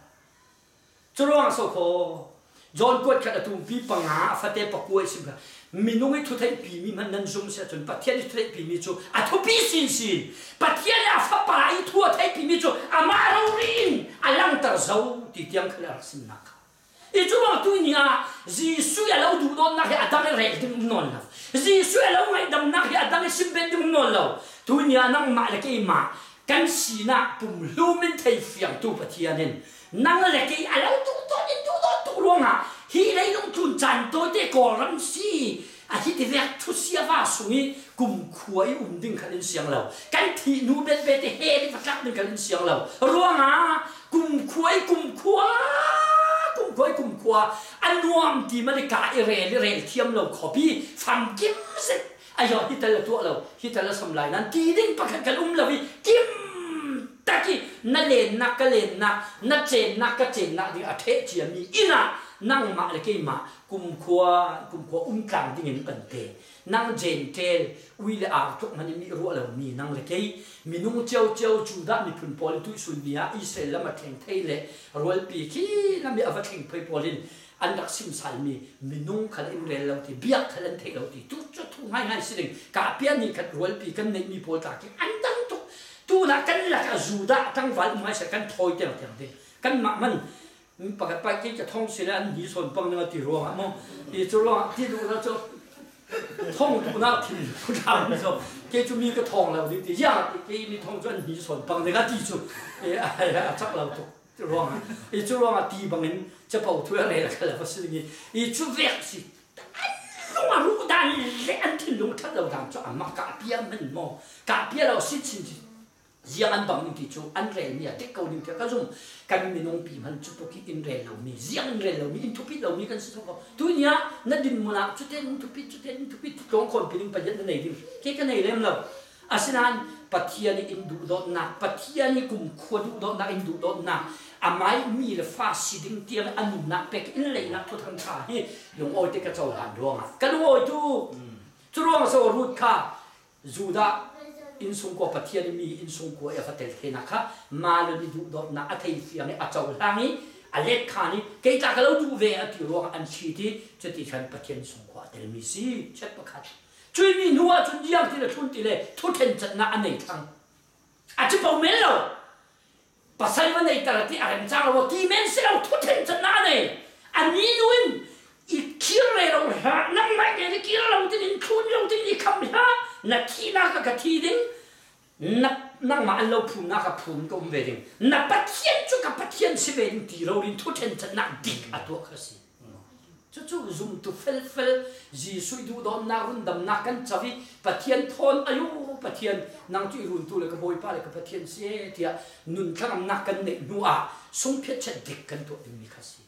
จู่ๆสุโขจอนกวดขัดตุ้มปีปังหาฟัดเตปกวยสิค่ะมีนุ่งให้ทุกท่านปีมีมันนั่นซุ่มเสียจนปัจเจียนทุกท่านปีมีจู่อาทุปีสินปัจเจียนอาฟ้าป่าอีทั่วท่านปีมีจู่อามาเรารินอาลังตาเจ้าที่เตียงเขาละสินนักอีจู่ว่าตัวนี้จีสุยเราดูโดนนักให้อาดัมเรดดึงนอนแล้วจีสุยเราไม่ดำนักให้อาดัมสิบเบ็ดดึงนอนแล้วตัวนี้นั่งมาเลยกี่มากันสีนักปุ่มลูมินเทียฟิงตัวปัจเจียนนั่งเลยกี่เราดูโดนตัวลงฮีเลยลงทุนจันตัวเด็กก่อรันซีอาทิตย์ที่แรกทุเสียว่าสุยกุมขวยดึงขันเสียงเรากันที่นูเบ็ดเฮดิฟักดึงขันเสียงเรารัวกุมขวยอันนวมที่มันกาเรลเทียมเราขอพี่ฟังกิมสิไอ้ยอที่แต่ละตัวเราที่แต่ละสำลายนั้นที่ดิ้งประกันเราวิกิมตะกี้นั่นเล่นนักก็เล่นนักนั่นเจนนักก็เจนนักที่อาเทเจียมีอินะนั่งมาเลยกี่มากุมขวกลางที่เงินกันเตนั่งเจนเทลวิเลอาทุกมันมีรัวเรามีนั่งเลยกี่มีนุ่งเจ้าจูดามีพุ่นพอลินทุสุนียอิสราเอลมาแข่งเทเลรัวปีกี้นั่นมีอวแข่งไปพอลินอันดักซิมสัลมีนุ่งขันอินเรลเราที่เบียดขันเทเราที่ทุกง่ายสิ่งกาเปียนี่ขันรัวปีกันในมีโพตากี้อันตั้งตัวนักกันละกันจูดาทั้งวันไม่ใช่กันถอยเดียวกันมันปกติที่จะท่องเสียอันนี้ส่วนปังเนื้อตีรัวมั้งอีจุรัวที่ดูแล้วจะท่องดูน่าทิ้งผู้ชายนี่ก็เกี่ยจะมีก็ท่องแล้วดิยากเกี่ยมีท่องจนนี้ส่วนปังเนื้อที่จุชักเราถูกจุรัวอีจุรัวตีบางนั้นจะเป่าถ้วยอะไรล่ะกันแล้วก็สิ่งนี้อีจุเวกสิลุงรู้ได้เลยอันที่ลุงทัดเราทำจะมากาเปียมันมั้งกาเปียเราสิ้นยังอันบางนิดที่จูอันเรลเนี่ยเด็กเกาหลีเด็กก็ส่งกันมีน้องปีมันจุดที่อินเรลเรามียังเรลเรามีอินทุพิเรามีกันสิ่งของตัวเนี้ยนั่นดินมันอ่ะจุดเด่นอินทุพิตรงคนเป็นปัจจัยในดินแค่กันในเรื่องเราอาศัยนั้นปัจจัยนี้อินดูดอนนักปัจจัยนี้กลุ่มขวดดูดอนนักอินดูดอนนักอาไม่มีเลยฟ้าสีดิ่งเตียงอันนุ่มนักเป็กอินเลยนักทุกทางทางที่หลวงอ้อยเด็กกระเจ้าหันดวงอ่ะกันอ้อยดูจุดรวงสวรุษค่ะจูดาอินทรงกัวปะเทียนมีอินทรงกัวเอฟเตลเทนะคะมาเลยดูดอกนักอัฐิฟิอันนี้อาจจะหลังนี้อเล็กขานี้เกี่ยจากเราดูเวอที่รวงอันชีที่จะติดขันปะเทียนทรงกัวเตลมีสิเช็ดประคัดช่วยมีหัวจนยังที่เราทุนที่เลยทุกเห็นจัดนักอันไหนทั้งอาจจะบอกเมลเราภาษาวันไหนแต่ละที่อะไรจ้างเราที่เมนเซลทุกเห็นจัดนักเนี่ยอันนี้นู่นอีกคิดเลยเราฮะนั่งไม่เนี่ยคิดเราที่นี่ทุนเราที่นี่คำฮะนักที่นักกับที่ดิ้งนักมาอันเราพูนนักกับพูนก็ไม่ดิ้งนักปัจเจียนจุกับปัจเจียนสิเวดิ้งที่เราดิ้งทุกเห็นจะนักดิกอัตัวเขาสิจู่ๆซุ่มตุเฟลจีสุยดูดอนนักรุ่นดำนักกันจะวิปัจเจียนทอนอายุปัจเจียนนั่งที่รุ่นตัวเลยก็บอยป้าเลยก็ปัจเจียนเสียที่นุ่นข้างนักกันเนี่ยนัวสมเพชจะดิกกันตัวดิ้งมีเขาสิ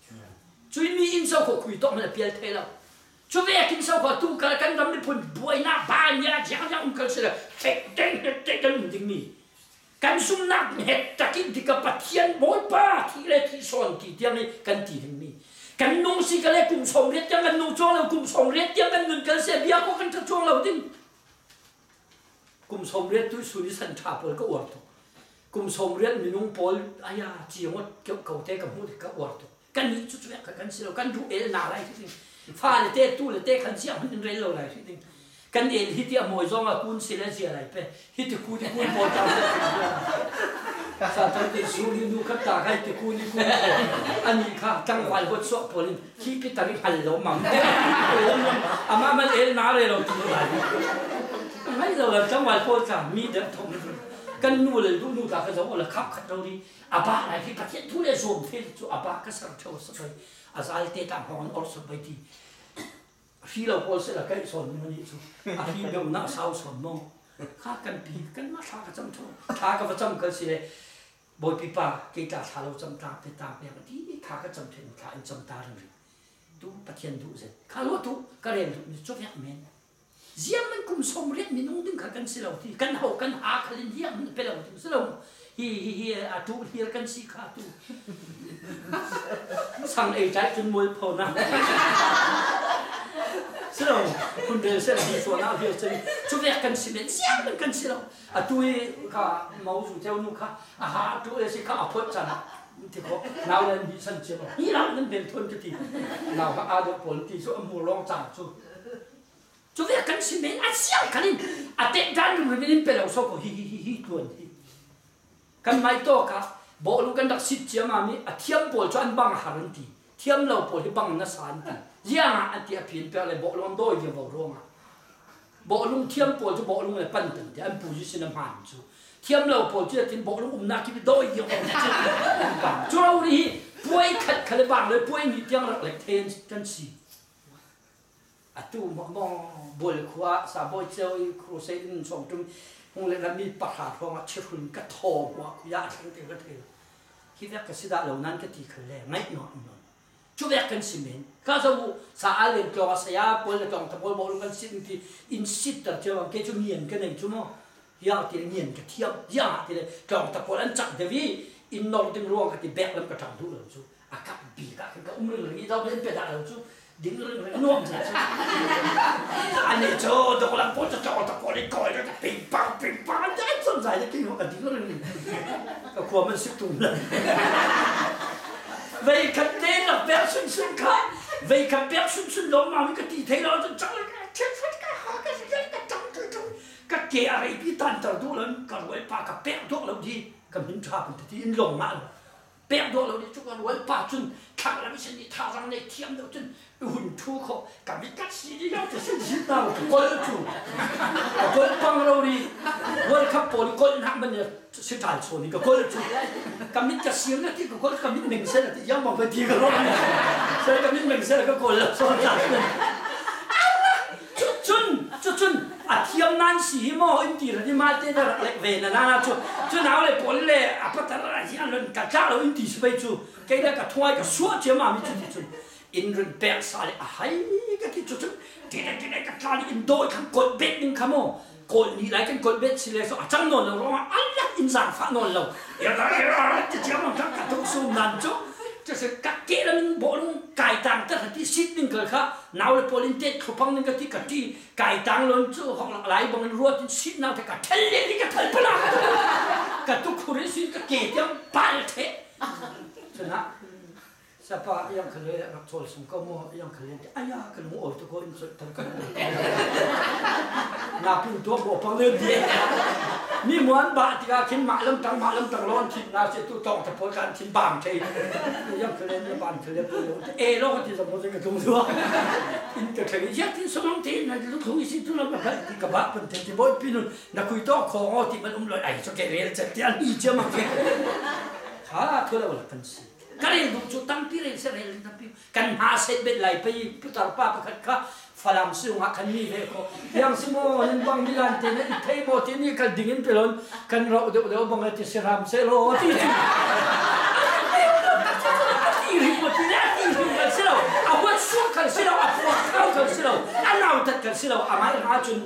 จู่มีอินทร์เขาคุยต่อมันเปลี่ยนเทแล้วช่วยกินเสาขอตู้กันรำไม่พ้นบวยหน้าบ้านเนี่ยยังกันเสียเฟกเด้งกันดิ้งมีกันสุ่มนักเห็ดตะกินที่กับปัจเจียนบอยป้าที่เล็กที่ส่วนที่เดียวนี้กันที่ดิ้งมีกันนุ่งสิกันเลยกลุ่มสมเรียดยังกันนุ่งจ้องเรากลุ่มสมเรียดยังกันเงินกันเสียเบี้ยก็กันจะจ้องเราดิ้งกลุ่มสมเรียดด้วยสุริสันชาปอลก็อวดกลุ่มสมเรียดมีนุ่งปอลอายาจีงดเกี่ยวกับเตะกับหูก็อวดกันนี้จุดๆกันเสียกันดูเอลนาอะไรที่ฟ้าเลยเตะตู้เลยเตะขันเสียมันเร็วอะไรที่ดิ้งกันเอลฮิตที่มวยจ้องอ่ะคุณเสียเสียอะไรไปฮิตที่คุณพอจำได้สาธุที่สุรินูขับตาให้ที่คุณอันนี้ค่ะจังหวัดหัวโสพลินที่พิตาริฮัลโหลมั่งอามามันเอลนาเลยเราตัวไหนให้เราจังหวัดโพธิ์มีเด็กทง kan nu le du nu ta ka zo la khap khat ro ri aba la ki pathian thu le zom the chu aba ka sar tho sa bai azal te ta hon or so bai ti fi lo pol se la kai son ni chu a hi be na sao son mo kha kan pi kan ma tha ka cham tho tha ka va cham ka si le boi pi pa ke ta tha lo cham ta pe ta pe ti kha ka cham then kha in cham ta ri tu pathian du ze kha lo tu ka ren ni chu yak men ziam man kum som riat mi nung ding kha kan si lo ti kan ho kan ha khalin ziam pe lo ti si lo hi a tu hi kan si kha tu sang ei chai chun mui pho na si lo kun de se di so na hi se chu yak kan si men ziam man kan si lo a tu kha mau su teo nu kha a ha tu e si kha a phot chan ti ko nào lên bị sân chiều hi lắm nên đến thôn cái gì nào các ai được bốn thì số mùa long chẳng chú chú việc cần xin mấy anh siêu khả năng à tết ra người mình bên đầu số của hi tuần hi cần mai to cả bộ lúc cần đặc xịt chiếm mà mi à thiêm bộ cho anh bằng hàng thì thiêm lâu bộ thì bằng nó sàn thì riêng anh thì phiền về lại bộ long đôi giờ bộ long à bộ lúc thiêm bộ cho bộ lúc là bận tận thì anh bùi chỉ xin làm hàng chú thiêm lâu bộ chỉ là thiêm bộ lúc na kia đôi giờ bộ chú đâu đi bôi khát khát bằng rồi bôi nhị tiếng là lại thêm chân xì à tu mong bồi khóa sa bồi chơi khổ xây dựng sống trong hông lẽ là mi bắt hạt hoa chết hồn cắt thò hoa giá thằng tiền cái thế khi việc cái sự đã lâu nan cái thì khởi lẽ ngay nọ chú việc cần xin men cá sấu sa lên cho sa ya bồi là trong thằng bồi bồi cần xin thì in sit đó cho cái chú nghiền cái này chú mò ya thì nghiền cái thiệp ya thì trong thằng bồi anh chặt thì vì in nong tiếng ruộng cái thì bẹt làm cái thằng thu rồi chú à cặp bì cả cái ông lười cái đâu đến bẹt đã rồi chú đứng lười nuông gì chú anh ấy cho tôi làm bố cho tôi đi coi cái ping pong anh ấy xong giải cái họ cái đứng lười cái khoa mình xích tùng lên vậy cái tên là bẹt xuân khai vậy cái bẹt xuân lắm mà cái tí thấy nó chẳng là cái cái kia ấy bị tan trở đủ lớn còn với ba cái bẹt thuốc làm gì cầm những trà mình thì in lồng mạng bẹt đồ lâu đi chúng ta nói ba chân thằng làm cái gì thằng rằng này thiêm đâu chân hùn thu khó cầm cái cắt xí đi đâu thì xin xin nào coi chủ coi băng lâu đi coi khắp bộ đi coi hạng mình sẽถ่าย số này coi chủ cầm cái cắt xí này thì coi cầm cái mình sẽ là thì giống một cái gì cái đó sẽ cầm cái mình sẽ là cái coi là số này chân à thiêm nan xí mà anh tỷ là đi mai tết là lại về là na chú nào lại bốn lệ à bắt đầu là gì anh lần cả cha là anh tỷ sẽ bay chú cái đó cả thoại cả suốt chứ mà mình chú in lần bẹt xa lại à hay cái chú thì này cả cha đi in đôi khăn cột bẹt nhưng khăm ô cột đi lại cái cột bẹt xí lại số à chẳng ngon là rồi anh là in dạng phá ngon lâu giờ đó chứ mà chắc cả thông số nàn chúจะเสกกัดเกล้มันบอกลุงไก่ต่างแต่ที่ซิดนึงเกิดครับนาวเลยพอลินเต็ดเขาพังนึงก็ที่กัดที่ไก่ต่างล้นจู่ห้องหลายบางรัวที่ซิดนาวแต่กัดเทลเล่นี่กัดเทลพลังกัดทุกคนเลยซิดกัดเกยยังปาลเทชนะสภาพยังเคลื่อนรับโทรศัพท์ก็มั่วยังเคลื่อนอ้ยาขนมโอ้ทุกคนสุดทั้งกันนาพูดตัวบอกฟังเรื่องเดียวนี่ม้วนบาติกาขินหมาลำตังร้อนขินนาเสตุตองแต่พอการขินบางเทยังเคลื่อนยังบางเคลื่อนเอโลที่สมมติจะตรงตัวอินกับเคลื่อนยักษ์ที่สมองที่นั่นลูกทุ่งสิทุลังแบบที่กระบะเป็นที่บ่อยพี่นุ่นนักคุยต่อคอที่มันลอยไอ้สเกเรจะที่อันนี้เจ้ามาเกข้าทุลังละกันสิกันเองดูจุดตั้งที่เรื่องเสร็จเลยนะพี่กันหาเสร็จเป็นไรไปพุทธาป้าประคัดข้าฝรั่งซื้อมาคันนี้เลยก็ยังสมมติบางมิลันเทนอีเทโมที่นี่กันดิ่งไปล้นกันเราเดี๋ยวบางทีเสรามเซโลที่ที่ริบที่นี่ที่ริบกันเซโลเอาวัดสุขกันเซโลเอาวัดเข้ากันเซโลอันเราตัดกันเซโลอาไม่หาจน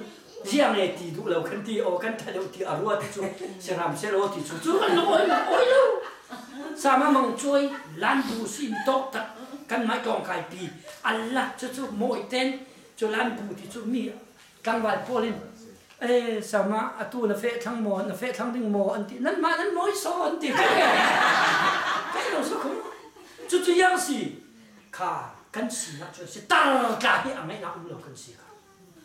เจียงเลยที่ดูเราคันที่โอกันถ้าเราที่อารวาที่จุเสรามเซโลที่จุกันโอ้ยลูสามารถมองช่วยล้านดูสินโตตัดกันไม่กองไก่ปีอัลละจุโมยเต้นจุลันบูที่จุมีกังวลพอลินสามารถอตูนเฟทั้งหมดเฟทั้งดึงหมดอันที่นั้นมานั้นมอยซ้อนที่แค่เราสักคนจุยังสิข้ากันสินะจุสิตากาที่อ่างให้เราอุ้มเรากันสิค่ะ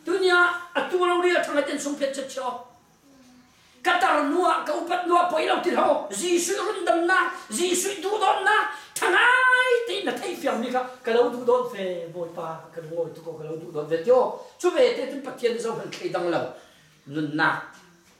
ตัวเนี้ยอตูเราเรียกทั้งอาจารย์สมเพชเจ้ากัตาร์นัวกับอุปนัวไปเราที่เราจีสุรุ่นดำนาจีสุดูดอนนาทั้งไอ้ที่นักไอ้ฟิล์มนี่ครับกับเราดูดอนเฟย์บอยป้ากับเราทุกคนกับเราดูดอนเฟย์โย่ช่วยเวทีที่ปัจจัยที่เราเป็นใครดังเราลุนนา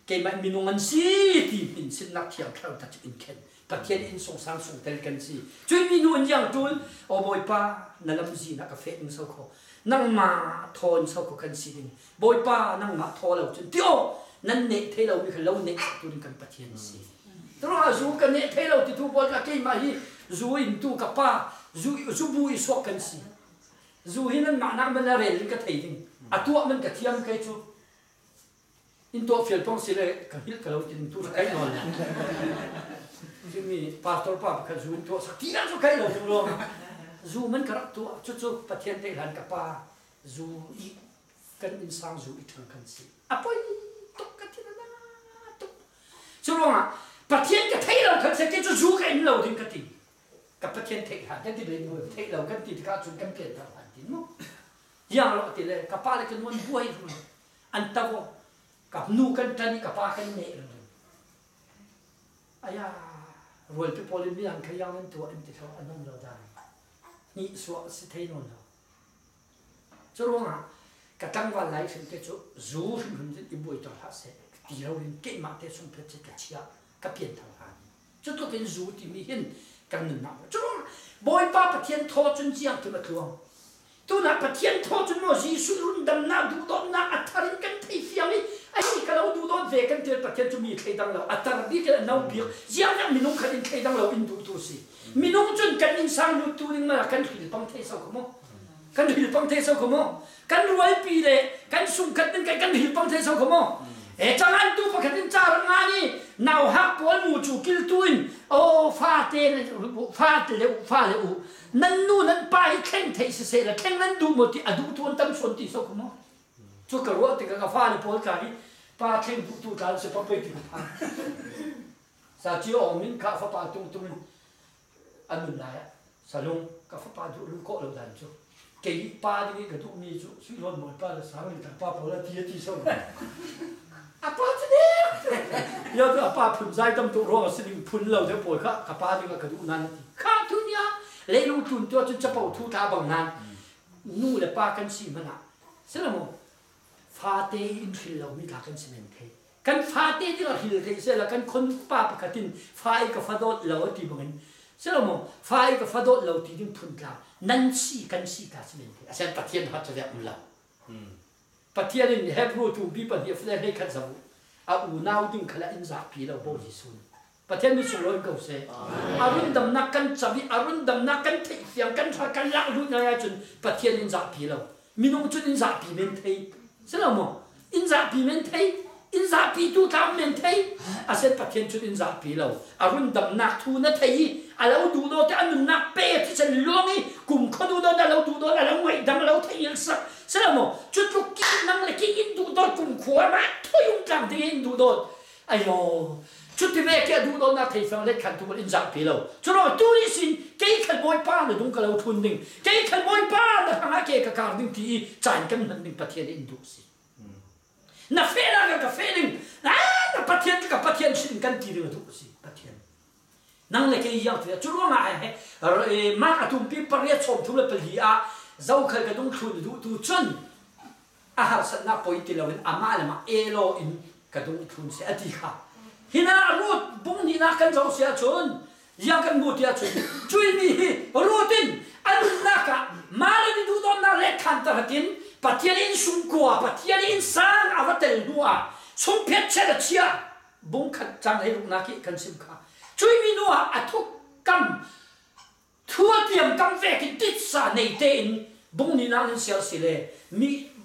เก cái mà mình nông si thì mình xin nát thiam theo ta in khen bát thiên in song sang song tel kan si chui mình nuông giang tuôn ô bồi pa na làm gì na cà phê in sau khó năng mà thon sau khó kan si đình bồi pa năng mà thon lâu chân tiêu nan nệ thế lâu mình lâu nệ tuôn kan bát thiên si rồi dù kan nệ thế lâu thì thu bồi là cái mà hi dù in tu cà pa dù bui swak kan si dù hi nan mà năng mình là rèn cái thấy đình à tua mình cái thiam cái chú in tua phiền phong xí lệ cái hít cái lâu thì tu cái ngon chứ mi pastor pa cái dù in tua sắc tí ăn số cái lâu chung luôn dù mình cái tua chút chút bắt thiên tây lan capa dù ít cần in sang dù ít thằng cần xí à bôi tục cái thiên na tục chứ luôn à bắt thiên cái thấy lâu cần xí cái chú dù cái in lâu thì cái gì cái bắt thiên tây lan cái gì đấy người thấy lâu cái gì thì cả chúng cái tiền thằng ăn tiền nó yang lo thì là capa là cái nuông buổi thôi anh tao cặp nu kan trani capa kan ne aya rồi cái polin bi ang khayang nan tu anh ti tho anong lo dai ni so si thei non lo cho rong à cả tăng vào lại sinh cái chỗ rú hình cái buổi tao hát sẽ đi đâu đến cái mặt thế xung phết cái chia cái biển thằng anh cho tôi cái rú thì mi hin cần nửa nào cho rong boy pa bát thiên thọ chân giang thì mà thường tu na bát thiên thọ chân nó gì suy run đầm na du đón na atharin kan thei fiang ni ai cái lâu du đón về kan tiền bát thiên cho mi thei đăng lâu atar đi cái nấu biếng giang yang mình nông khát in thei đăng lâu in du tu si mình nông chân kan in sang lu tu ning mà kan thil bang thei sao không kan thil bang thei sao không kan ruai pi le kan sung khat ning kan thil bang thei sao không chẳng ăn tu phải khát cha răng ani nào hắc bol mù chủ kil tuin ô pha lệ u nan nu nan pai khen thấy se là khen nan du một thì du tuan tâm xuân thì sao không cho cả ruột thì cả pha lệ bol cả đi pa khen du tu cả sẽ pa pe thì pa sa chiu ông mình cả pha pa tung anh mình lại sa lung cả pha pa du lung cọ lâu đàn cho cái pa đi cái du mi chú suy luận một pa là sáng mình thằng pa bol là thì sao apa tu dia? Ya tu apa pun saya tam tu orang sini pun lau dia pun kah apa juga kedu nan kah tu dia lelung tun tu tu cepau tu ta bang nan nu le pa kan si mana selamo fa te in fil lau mi ta kan si men the kan fa te ti la hil the se la kan kon pa pakatin fa I ka fa dot lau ti bangin selamo fa I ka fa dot lau ti din pun la nan si kan si ta si men the asan pathian hat cha ya lau bát thiên in Hebrew tu bi bát thiên phật hay khát zawu à u nao ding khala in za pi lo bo jisun bát thiên mi sung loi câu se arun dam nak kan chabi arun dam nak kan thei fiang kan tha kan la lu na ya chun bát thiên in za pi lo minung chun in za pi men thei se lo mo in za pi men thei in za pi tu tam men thei a se bát thiên chun in za pi lo arun dam nak thu na thei a lo du do ta an nak pe ti chen longi kum kho du do na lo du do na lo ngoi dam lo thei il sak se lo mo chút lúc kỹ năng là cái in du đốt cùng khóa mà thôi用讲的in du đốt ai yo chút thì về cái du đốt na thấy phẳng lấy khăn tu một in dạng phí lâu cho nó tu đi xin cái khăn bôi pa là đúng cái lâu thun đỉnh cái khăn bôi pa là hàng cái cả đỉnh thì tràn cân hình đỉnh bát thiên in du xin na phê là cái phê đỉnh na bát thiên cái bát thiên xin cân thì được du xin bát thiên năng là cái dạng thì cho nó lại rồi mà cái tung pi pariat chom thu là pali à dâu khơi cái đông thun du tu chân à hạt sẵn na bồi tì lâu ama là mà elo in cái đông thun sẽ ati khá hina ruột bung hina kan dâu sẽ chun yang kan mut ya chun chui mi rutin anh na cả mà là đi du don na lek khan ta hatin pathian in sung qua pathian in sang avatel dua sung phet che la chia bung khat chang hai ruk na ki kan sim kha chui mi no a thuk kam thua tiệm cam về cái tít sa này tên bung ni na lên xel xì lệ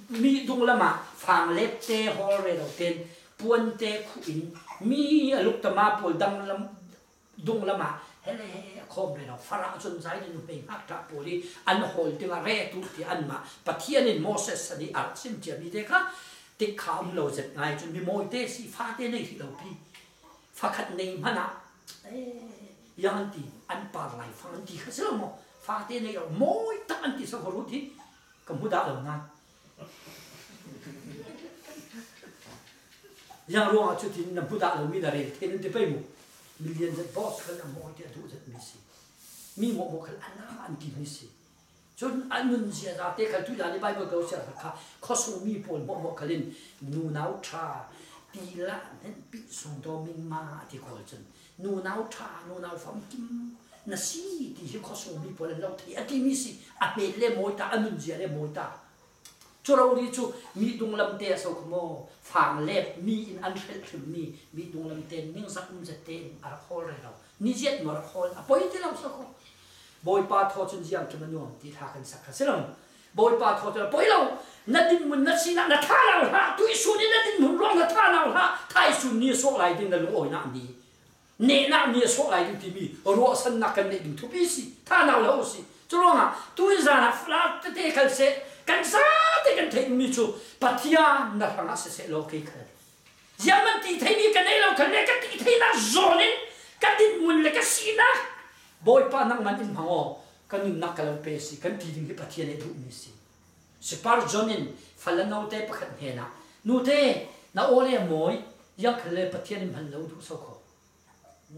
mi dung lama phang lep te hol re đầu tiên puan te khu in mi lục tama pol dang lam dung lama hele khom re đầu phara chun zai ni pe hak ta poli an hol te nga re tu ti an ma pathian in Moses ani ar sim ti mi te kha ti kham lo zet ngai chun mi moi te si pha te nei thi lo pi pha khat nei mana yang ti an par lai phang ti kha selo mo pha te nei moi ta an ti so ho ru thi kam hu da lo na yang ruang acu tin nam puta lo mi dare ten te pe mu million the boss kan mo te du zet mi si mi mo kan ana an ti mi si chon anun sia da te kan tu da ni bible ko sia kha khosu mi pol mo kalin nu nau tha ตีละนั่นปิส่งตัวมิงมาที่คอจนนูนาวท่านูนาวฟังกิมน่ะสิที่เขาส่งมีพลังเราที่อาทิมิสิอาเมเลโมตาอนุนเจเลโมตาจู่เราดิจู่มีดวงลำเตะสกโมฝังเล็บมีอินอันเฟลถึงมีดวงลำเตะนิ่งสักจะเตะอาร์คอลเรานี่เจ็ดมาร์คอลอ่ะพอยที่เราสักบอยปาทอจนยังจะมันยอมที่ทากันสักเสร็จบอยปาทอจนพอยเรานัดดินมันนัดสินะนัดท่าเราฮะตุยสุนี่นัดดินมันร้องนัดท่าเราฮะท้ายสุนี่ส่งไหลดินนั่นลุงโอยน้ำดีเนน้ำนี่ส่งไหลดินที่มีรัวสันนักกันเนดินทุบีสิท่าเราแล้วสิจู่ร้องอ่ะตุยจานะฟลาตเตะกันเสกันซาเตะกันเทมีจู่ปัทยานักหางเสโลกเกิดยามันตีเทมีกันเนเรากันเนกันตีเทน่าโจนินกันดินมุนเล็กสินะบอยปานังมันอินพังอกันนินักกันเปสิกันตีดิ้งที่ปัทยาเนดูมีสิสปาร์จอนินฟัลนาอุเตปขัดเฮนะนูเตน่าโอเลมอยยักเลปัทยานิมันเลวดูสก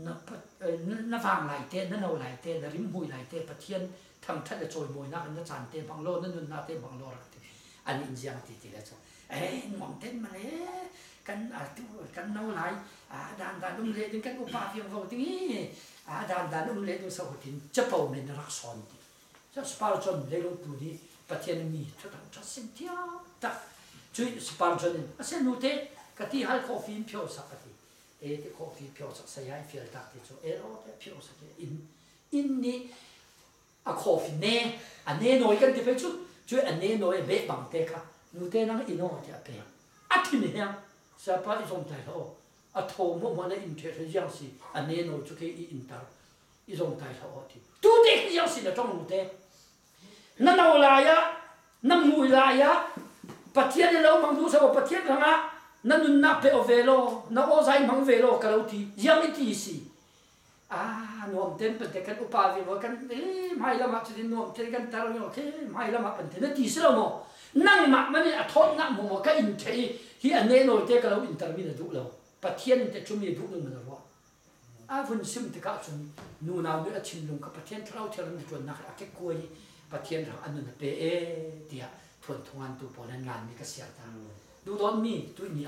น่าฟังไหลเตน่าเอาไหลเตน่าริมหุยไหลเตปัทยานทำทัดจะโจยมวยนักน่าจานเตบังโลนั่นน่าเตบังโลรักทีอันนี้อินเดียตีทีละจ้ะมองเต้นมาเลยกันกันน่าไหลด่านนุ่มเล่นกันอุปาเฟียงเขาทีนี้ด่านนุ่มเล่นดูสกุลทินจะเป่าเมนรักษอนทีจะสปาร์จอนเล่นลงตัวนี้ปัทยานมีทุกท่านจะสิ่งที่ตักช่วยสปาร์จอนอาเซนูเตกติฮัลคอฟฟี่เพียวสักทีที่คอฟฟี่เพียวสักสยายเฟียลตักที่จู่โรเตเพียวสักอินนี่อะคอฟฟี่เน่อันเน่น้อยกันที่ไปช่วยอันเน่น้อยเบะบังเตค่ะนูเตนั่งอินโนที่อะเปียอัดที่เนี่ยสปาร์จอนไทยเขาอัดโทมมันเลยอินเทอร์ยังสิอันเน่น้อยช่วยอินเตอร์อิจงไทยเขาที่ตัวเด็กยังสินะจ้องนูเตนั่นเอาลายะนั่นมุยลายะปัทยาเนเราบังดูสาวปัทยาทั้งนั้นนั่นนับเปอเวโลนั่นโอใจมังเวโลกันเราทียังไม่ทีสินวมเต็มเป็นแต่กันอุปาวิโลกันไม่ละมาจุดนวมเต็มกันตาเราโอเคไม่ละมาเป็นแต่นั่นทีสิเราโมนั่งมามันเนี่ยทนนั่งโมก็อินเทที่อันเนโนเตกันเราอินเตอร์มีนดูเราปัทยานี่แต่ชุ่มมีดูนึงมันรู้ฟุนซิมที่ก็ชุ่มนูนาวนี่ชิมลงกับปัทยาเราเท่านั้นจนนักอาเกกวยปัทยาเราอันนั้นเปเดียทวนทวนตัวปนันงานมีกระเสียทางดูตอนมีตัวนี้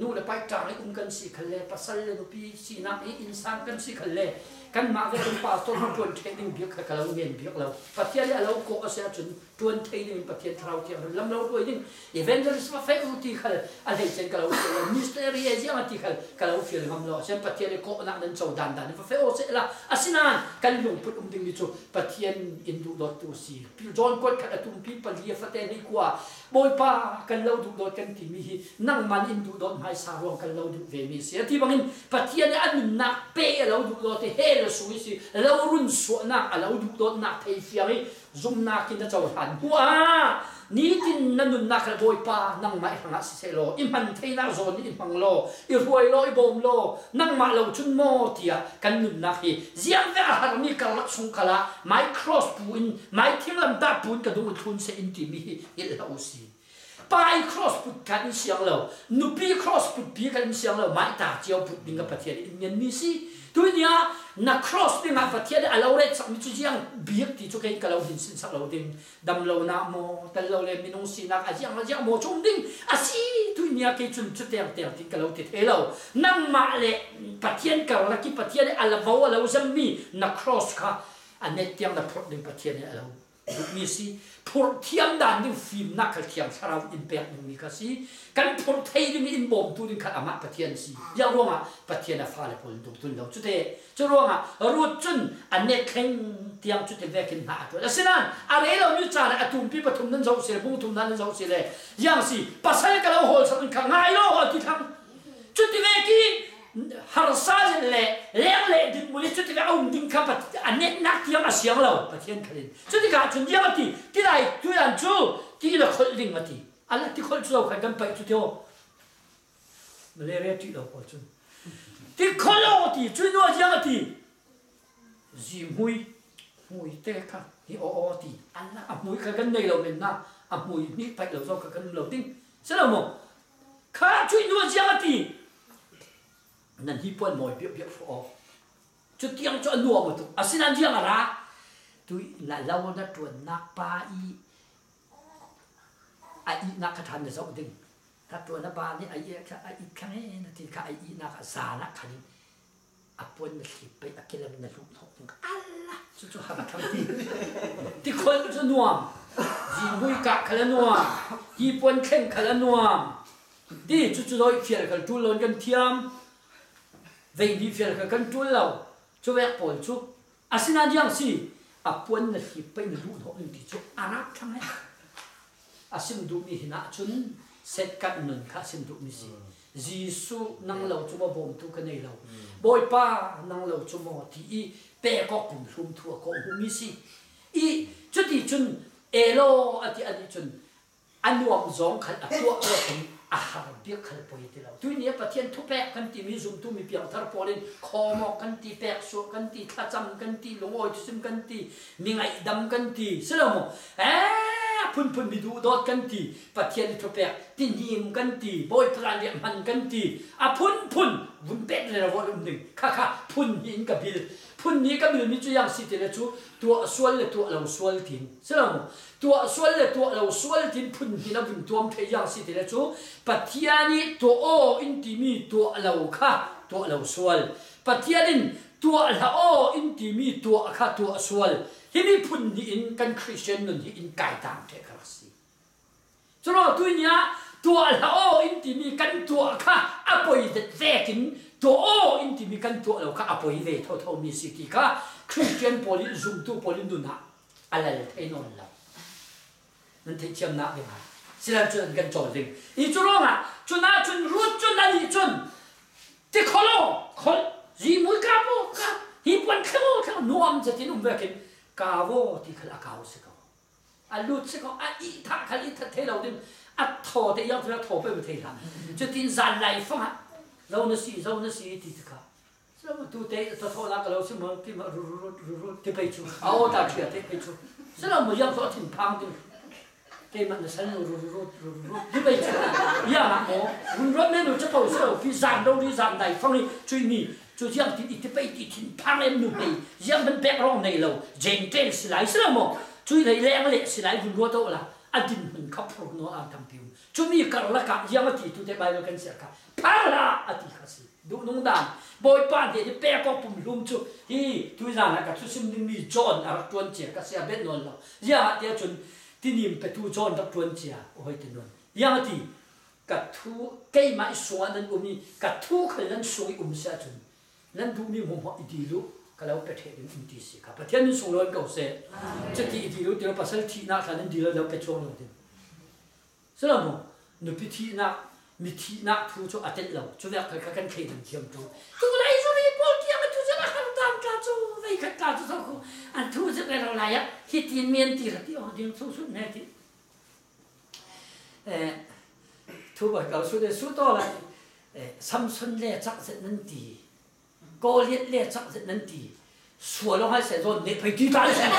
นู่นเลยไปจางเลยกันสิขันเลยปัสสาวะดูปีสีน้ำอินสานกันสิขันเลยกันมาเวลาป้าตัวจวนเทนิ่งเบียกกับเราเงินเบียกเราปัทยาเนี่ยเราโกอาเซียจนจวนเทนิ่งปัทยาเราเที่ยวลำเราด้วยนิ่งอีเวนต์จะสมาเฟอุติขันอะไรเช่นกับเราเที่ยวมิสเตอร์เรียจิอาติขันกับเราเที่ยวลำเราเช่นปัทยาเนี่ยโกนักนั้นโจดันนี่เฟโอเซล่ะอาศินันกันลงพุทธดิ่งมิจูปัทยาอินดูดอตุสีพิจอนกดขันตุ่มพิปัลเลียฟเตนี่กว่าบอยป้ากันเราดูดอกันที่มีนั่งมันอินดูดอไม่สารวงกันเราดูเวมิเสียที่บางทีปัทยาเนี่ยอันนักเปย์เราดูดอที่เฮลสุยสิเรารุ่นสวนนักเราดูดอนักเทียร์ซุ่มนักกินจะเจ้าหันหัวนี่ที่นั่นนักบอยป้านั่งมาอีกครั้งสิเซโลอิมันเทน่าโซนอิมังโลอีรวยโลอีบอมโลนั่งมาเราชุนโมเทียกันนุ่นนักฮีเสียงเวลาเรามีการสุงคลาไมครอสปูนไมทิ้งลำดับปูนกระดูกทุนเสียอินทิมีอิลาอุซีไปครอสปุดกันเสียงเรานุปีครอสปุดปีกันเสียงเราไม่ตาเจียวปุดดิ้งกับประเทศอินเดียนี่สิตัวนี้นักครอสดิ้งกับประเทศเราเรียกสักมิจุเจียงเบียกที่จุกเองกับเราดินสินสักเราดิ้งดำเราหน้าโมแต่เราเลยมินงสินักอาเจียงโมจงดิ้งอาศัยตัวนี้แค่จุนจุดเตียงที่กับเราติดเรานั่งมาเลยประเทศกับเราที่ประเทศเราว่าเราจะมีนักครอสค่ะอันนี้เตียงเราพูดดิ้งประเทศเรามีสิพูดเทียมด่านดิ้งฟิล์มนักเทียมชาวอินเปียดิ้งมีก็สิกันพูดไทยดิ้งอินบอมตัวดิ้งขัดอามาประเทศสิยาวว่าประเทศฟ้าเลยพูดดิ้งตุนเราจุดเดียจะรู้ว่ารู้จุนอันนี้แข่งเทียมจุดเดียกินหาตัวแล้วสินั่นอะไรเราอยู่จ้าเนี่ยตุ่มปีปฐุมนั่นเราเสียบุ้งตุ่มนั่นเราเสียเลยยังสิปัสสาวะกับเราโหดสักครั้งง่ายโลกที่ทำจุดเดียกินฮาร์ซาเล่เลี้ยงเล่ดิ้งมูลิจุดที่เอาดิ้งขับอันนี้นักเทียมอาเซียนเราประเทศกันจุดที่การจุดยังที่ไหนจุดอันจูที่เราคนดิ้งมาที่อะไรที่คนจูเราใครกันไปจุดเดียวมาเลยเรียกจุดเราคนจุดที่คนเราที่จุดนู้นยังที่จีมุยเตะค่ะที่โอที่อันนั้นมุยกันในเราเป็นนะมุยนี่ไปเรากันเราดิ้งใช่ไหมมั้งข้าจุดนู้นยังที่นั่นที่ปวดมวยเปียกฟอจุดยังจะนัวหมดอาศินันยังอะไรตุยน่ะเราเนี่ยตัวนักปาอีนักขันเนี่ยสองดิ้ง ถ้าตัวนับบ้านนี่ไอ้แค่ไอ้แค่นี้นาทีข้าไอ้นักสานักขันอับปนมันขีดไปอักเกลมันลุกทอกอะไรจู่ๆหาทำที่คนจะนัวยีบุยกะขลันนัวยีปนเข่งขลันนัวที่จู่ๆเราเฟียร์กันจุลลนกันเทียมเวงดีเฟียร์กันจุลเราจู่แวกปนจู่อาศินาจังสิอับปนมันขีดไปมันลุกทอกนี่จู่อานักทั้งนั้นอาศิมดูมีหินะจุนเสร็จกันหนึ่งข้าสิมดูมีสิยิสุนั่งเราจู่มาบ่มทุกันในเราบ่อยป้านั่งเราจู่มาที่เป้ก็ปุ่มทุ่มทั่วก็หุ่มมีสิจุดที่จุนเอโลอันนี้จุนอันรวมสองขันตัวเราเป็นอาหารเบียกขันปอยที่เราตัวนี้ประเทศทุกแปะกันที่มีซุ่มทุ่มมีเปียงทาร์ปอลินคอมกันที่แปะสุกันที่ทัจำกันที่หลงอ้อยซิมกันที่มีไงดำกันที่สลามพุ่นมีดูดอดกันที่ประเทศทุกแปะที่ยิมกันที่บอยพลานเดียมันกันที่พุ่นวุ่นเป็ดเลยนะวันหนึ่งค่ะพุ่นยินกับบิลพุ่นนี้ก็มีจุดอย่างสิทธิ์เลยจู่ตัวส่วนเลยตัวเราส่วนทิ้งใช่ไหมตัวส่วนเลยตัวเราส่วนทิ้งพุ่นนี้นะพุ่นตัวมันที่อย่างสิทธิ์เลยจู่ปัจจัยนี้ตัวโออินทิมีตัวเราค่ะตัวเราส่วนปัจจัยนี้ตัวเราโออินทิมีตัวค่ะตัวส่วนที่มีพุ่นนี้อินกันคริสเตียนนั่นที่อินไก่ตามเทคราศีจู่ตัวนี้ตัวเราโออินทิมีกันตัวค่ะอภัยเด็ดแฝกินตัวโออินทิมีกันตัวเราค่ะอภัยเวทเท่ามีสิทธิค่ะคริสเตียนโพลิซุมตัวโพลินดูนะอะไรเท่นอนเรานั่นที่เชื่อมนักเลยค่ะสิ่งที่กันจอดดึงอีจุลอ่ะจุนน่าจุนรู้จุนนั่นอีจุนที่คนจีมุยกาโบกาฮีปวันเข้านัวมจะที่นุ่มเวกินกาโวที่ขลักเอาสิเขาลุดสิเขาอีทักขลิทักเทเราดิทอแต่ยังเราทอไปไม่เทละจะทิ้งจานไหลฟังเราเนี่ยสิที่ที่เขาเราดูเตะตัวทอลักเราสิมันที่มารุที่ไปชูเอาตาเชียที่ไปชูสเราไม่ยังตัวทิ้งพังดิเตะมันสั่นรุที่ไปชูยังอ่ะโอ้รุเนี่ยเราจะเอาเสื้อพี่จานเราที่จานไหลฟังนี่ช่วยมีช่วยยังที่ไปทิ้งพังเอ็มหนุ่มไปยังมันแบกร้องในเราเจนเจนสิไหลสเราโมช่วยไหลแรงเลยสิไหลรุรัวโตละอดีตมันขับรถโน้ตทำผิวจุมีกระลักยังมาที่ตัวเตะใบเรากันเสียค่ะพาละอดีตข้าศึกดูนุ่งดำบอยป้าเดี๋ยวเป๊ะก็ปุ่มลุ่มจู่ทุกอย่างนะครับทุกสิ่งมีจอนอะไรจวนเจียก็เสียเบ็ดนอนเรายังเดี๋ยวจนที่นี่เป็นทุกจอนรับจวนเจียโอ้ยที่นอนยังที่กับทุกเกี่ยมาส่วนนั้นมีกับทุกคนนั้นส่วนเสียจนนั้นดูมีหัวอิดีลุก็แล้วประเทศอินดีสิครับประเทศนี้ส่งเราเก่าเสียจะที่อิดีลุเดี๋ยวภาษาที่นักการนั้นดีแล้วไปชวนเราดิสลามนุพิธีนักมิธีนักผู้ช่วยอาทิตย์เราช่วยอยากให้กันเขียนเขียนตัวไรสุริพอที่มันทุจริตกันตามการจู่ไม่ขัดการจู่สักคนอันทุจริตเราไรอ่ะฮิตยินเมียนตีระที่อ๋อเดี๋ยวสู้ๆแน่ที่ทุบเราสู้ต่อละซัมซุนเล่จักเสร็จนั่นตีโกเลียเล่จักเสร็จนั่นตีส่วนเราให้เสร็จส่วนเนี่ยไปที่บ้านเสร็จ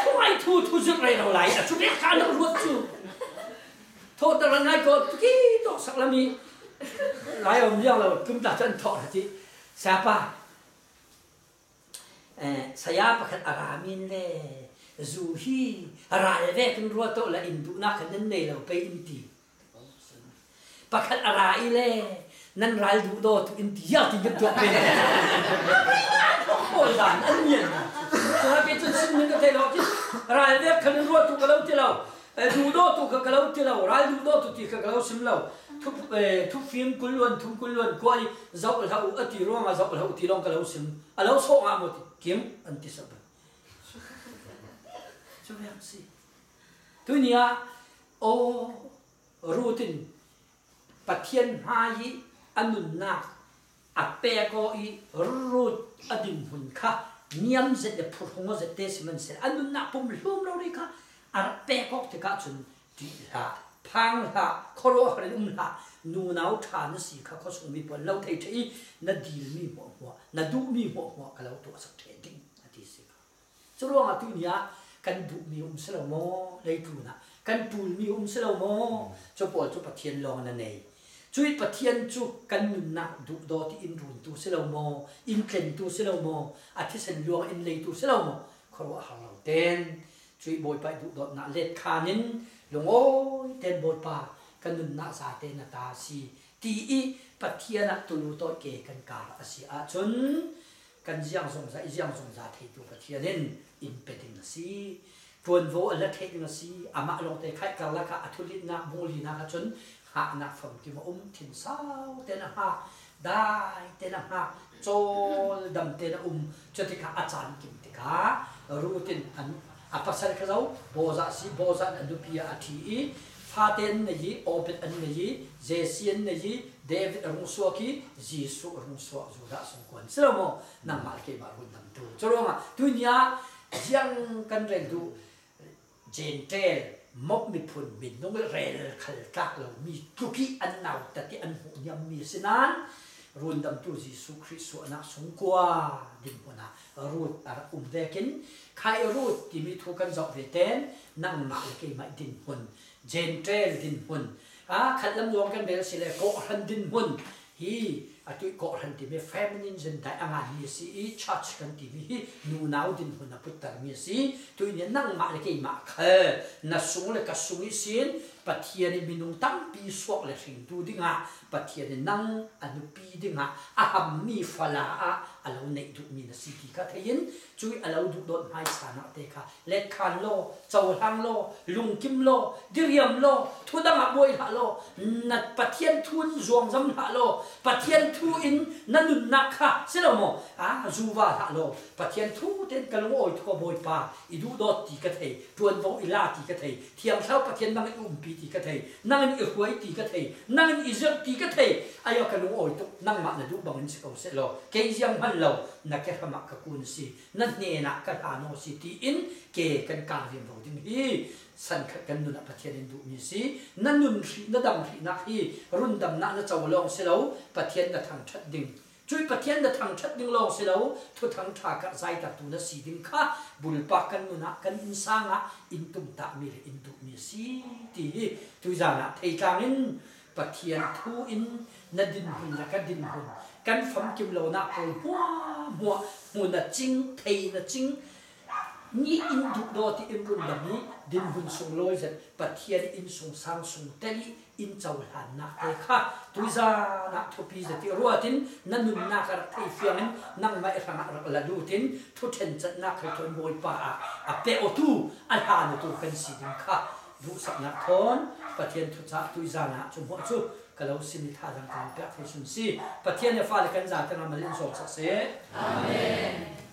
ทำไมทุจริตเราไรอ่ะทุจริตการเรารู้จู่โทษแต่ละไงก็กี่ดอกสักละมีหลายองค์ยังเราคุ้มตาจนถอดที่เสียป่ะสยามประคันอารามินเล่จูฮีอะไรเด็กกันรัวโตละอินดูนักนั้นเนี่ยเราไปอินดีประคันอาราอิเล่นั่นรายดูโดทุอินดีอยากที่จะตัวเป็นโอ้ยด่านอันเนี้ยนะถ้าเป็นจุดสิ้นมันก็เท่าเราที่รายเด็กกันรัวทุกเราที่เราดูโดตุกกะเลาที่เรารายดูโดตุที่กะเลาสิมเราทุกฟิล์มกุลวนทุกกุลวนก้อยเจ้าเราอัติรวงเจ้าเราที่ลองกะเลาสิมเราโซ่งามหมดเข้มอันที่สับช่วยยังสิตัวนี้โอ้รูตินปัทเทียนหายอันนุนนักอัปเปโกอีรูดอดินหุ่นค่ะเนียมเสร็จพูดของเสร็จเตสิมันเสร็จอันนุนนักปุ่มลุ่มเราเลยค่ะอาเปก็ที่ก็จุนดีละพังละขอร้องเลยละนูนาวทานสิค่ะเขาส่งมีผลเราเทที่นัดดีมีหัวนัดดูมีหัวก็เราตัวสักเทดิ้งอันที่สิค่ะจะรู้ว่าตัวนี้กันดูมีสลามเลยดูนะกันปูมีสลามจะปวดจะปะเทียนลองนั่นเองช่วยปะเทียนจุกันนุนนักดูดอที่อินรุนตัวสลามอินเคนตัวสลามอาทิตย์เซนลวงอินเลยตัวสลามขอว่าเราเต้นช่วยบอยไปดูดอดน่ะเล็ดขานินหลงโอ้ยเต้นบอยป่า kan nun na sa te na ta si ti i pathian tu lu to ke kan ka asi a chun kan jiang song za thei tu pathianin in peting na si tuan vo ala thei na si ama long te khai ka la ka athulit na muli na ka chun ha na pham ki ma thin sao te na ha dai te na ha chol dam te na chati ka achan kim te ka rutin an apasal ka zau boza an pia athi i faten na yi opet an na yi jesien na yi David arung suaki Jisu arung suak zuda songkwan selamo nang mal ke ba hun dam tu choronga tunya jiang kan reng tu gentle mok mi phun min nong rel khal ka lo mi tuki an nau tati an hu nyam mi sinan run dam tu Jisu Christ na songkwa din pona rut ar vekin khai rut ti mi thu kan zok ve ten nang mal ke mai din pun gentle din pun khát lắm luôn cái bé sẽ là có hành tinh hun hi tụi có hành tinh về feminine dân đại anh anh như si church kan TV nu nào tinh hun là putar như si tụi nhớ năng mạ là cái mạ khờ na sung là cái sung xin bắt thiên thì mình nung tăng pi suak là sinh tu đi ngã bắt thiên thì năng anu pi đi ngã ham mi phala alo nei du mi na si ki ka thayin chui alo du dot mai sana te kha let khan lo chau hang lo lung kim lo diriam lo thu dang boi ha lo nat pathian thun zuang zam ha lo pathian thu in nanun nak kha selo mo zuwa ha lo pathian thu ten kalung oi thu boi pa i du dot ti ka thei tuan vo ila ti ka thei thiam thau pathian nang pi ti ka thei nang i huai ti ka thei nang i zet ti ka thei ayo kalung oi tu nang ma na du bangin si ko selo ke jiang man lo na ke hama ka kun si na ne na ka ano si ti in ke kan ka vim ro ding hi san khat kan nu na pathian in du mi si na nun ri na dam ri na hi run dam na chaw long se lo pathian na thang that ding chui pathian na thang that ding long se lo thu thang tha ka zai ta tu na si ding kha bul pa kan nu na kan in sanga in tum ta mi le in du mi si ti tu za na thei tang in pathian thu in na din hun la ka din hun kan pham kim lo na ko mu na ching thei na ching ni in du do ti in run da ni din hun sung loi zat pathian in sung sang sung teli in chaw han na te kha tuiza na thopi zati ruatin nanun na kar thei fiang nang mai ranga la du tin thu then chat na khai thon boi pa a pe o tu al ha na tu kan si ding kha du sak na thon pathian thu cha tuiza na chu mo chu kalau sini tha dang kan pe fa sun si pathian ne fa le kan za ta na malin so sa se amen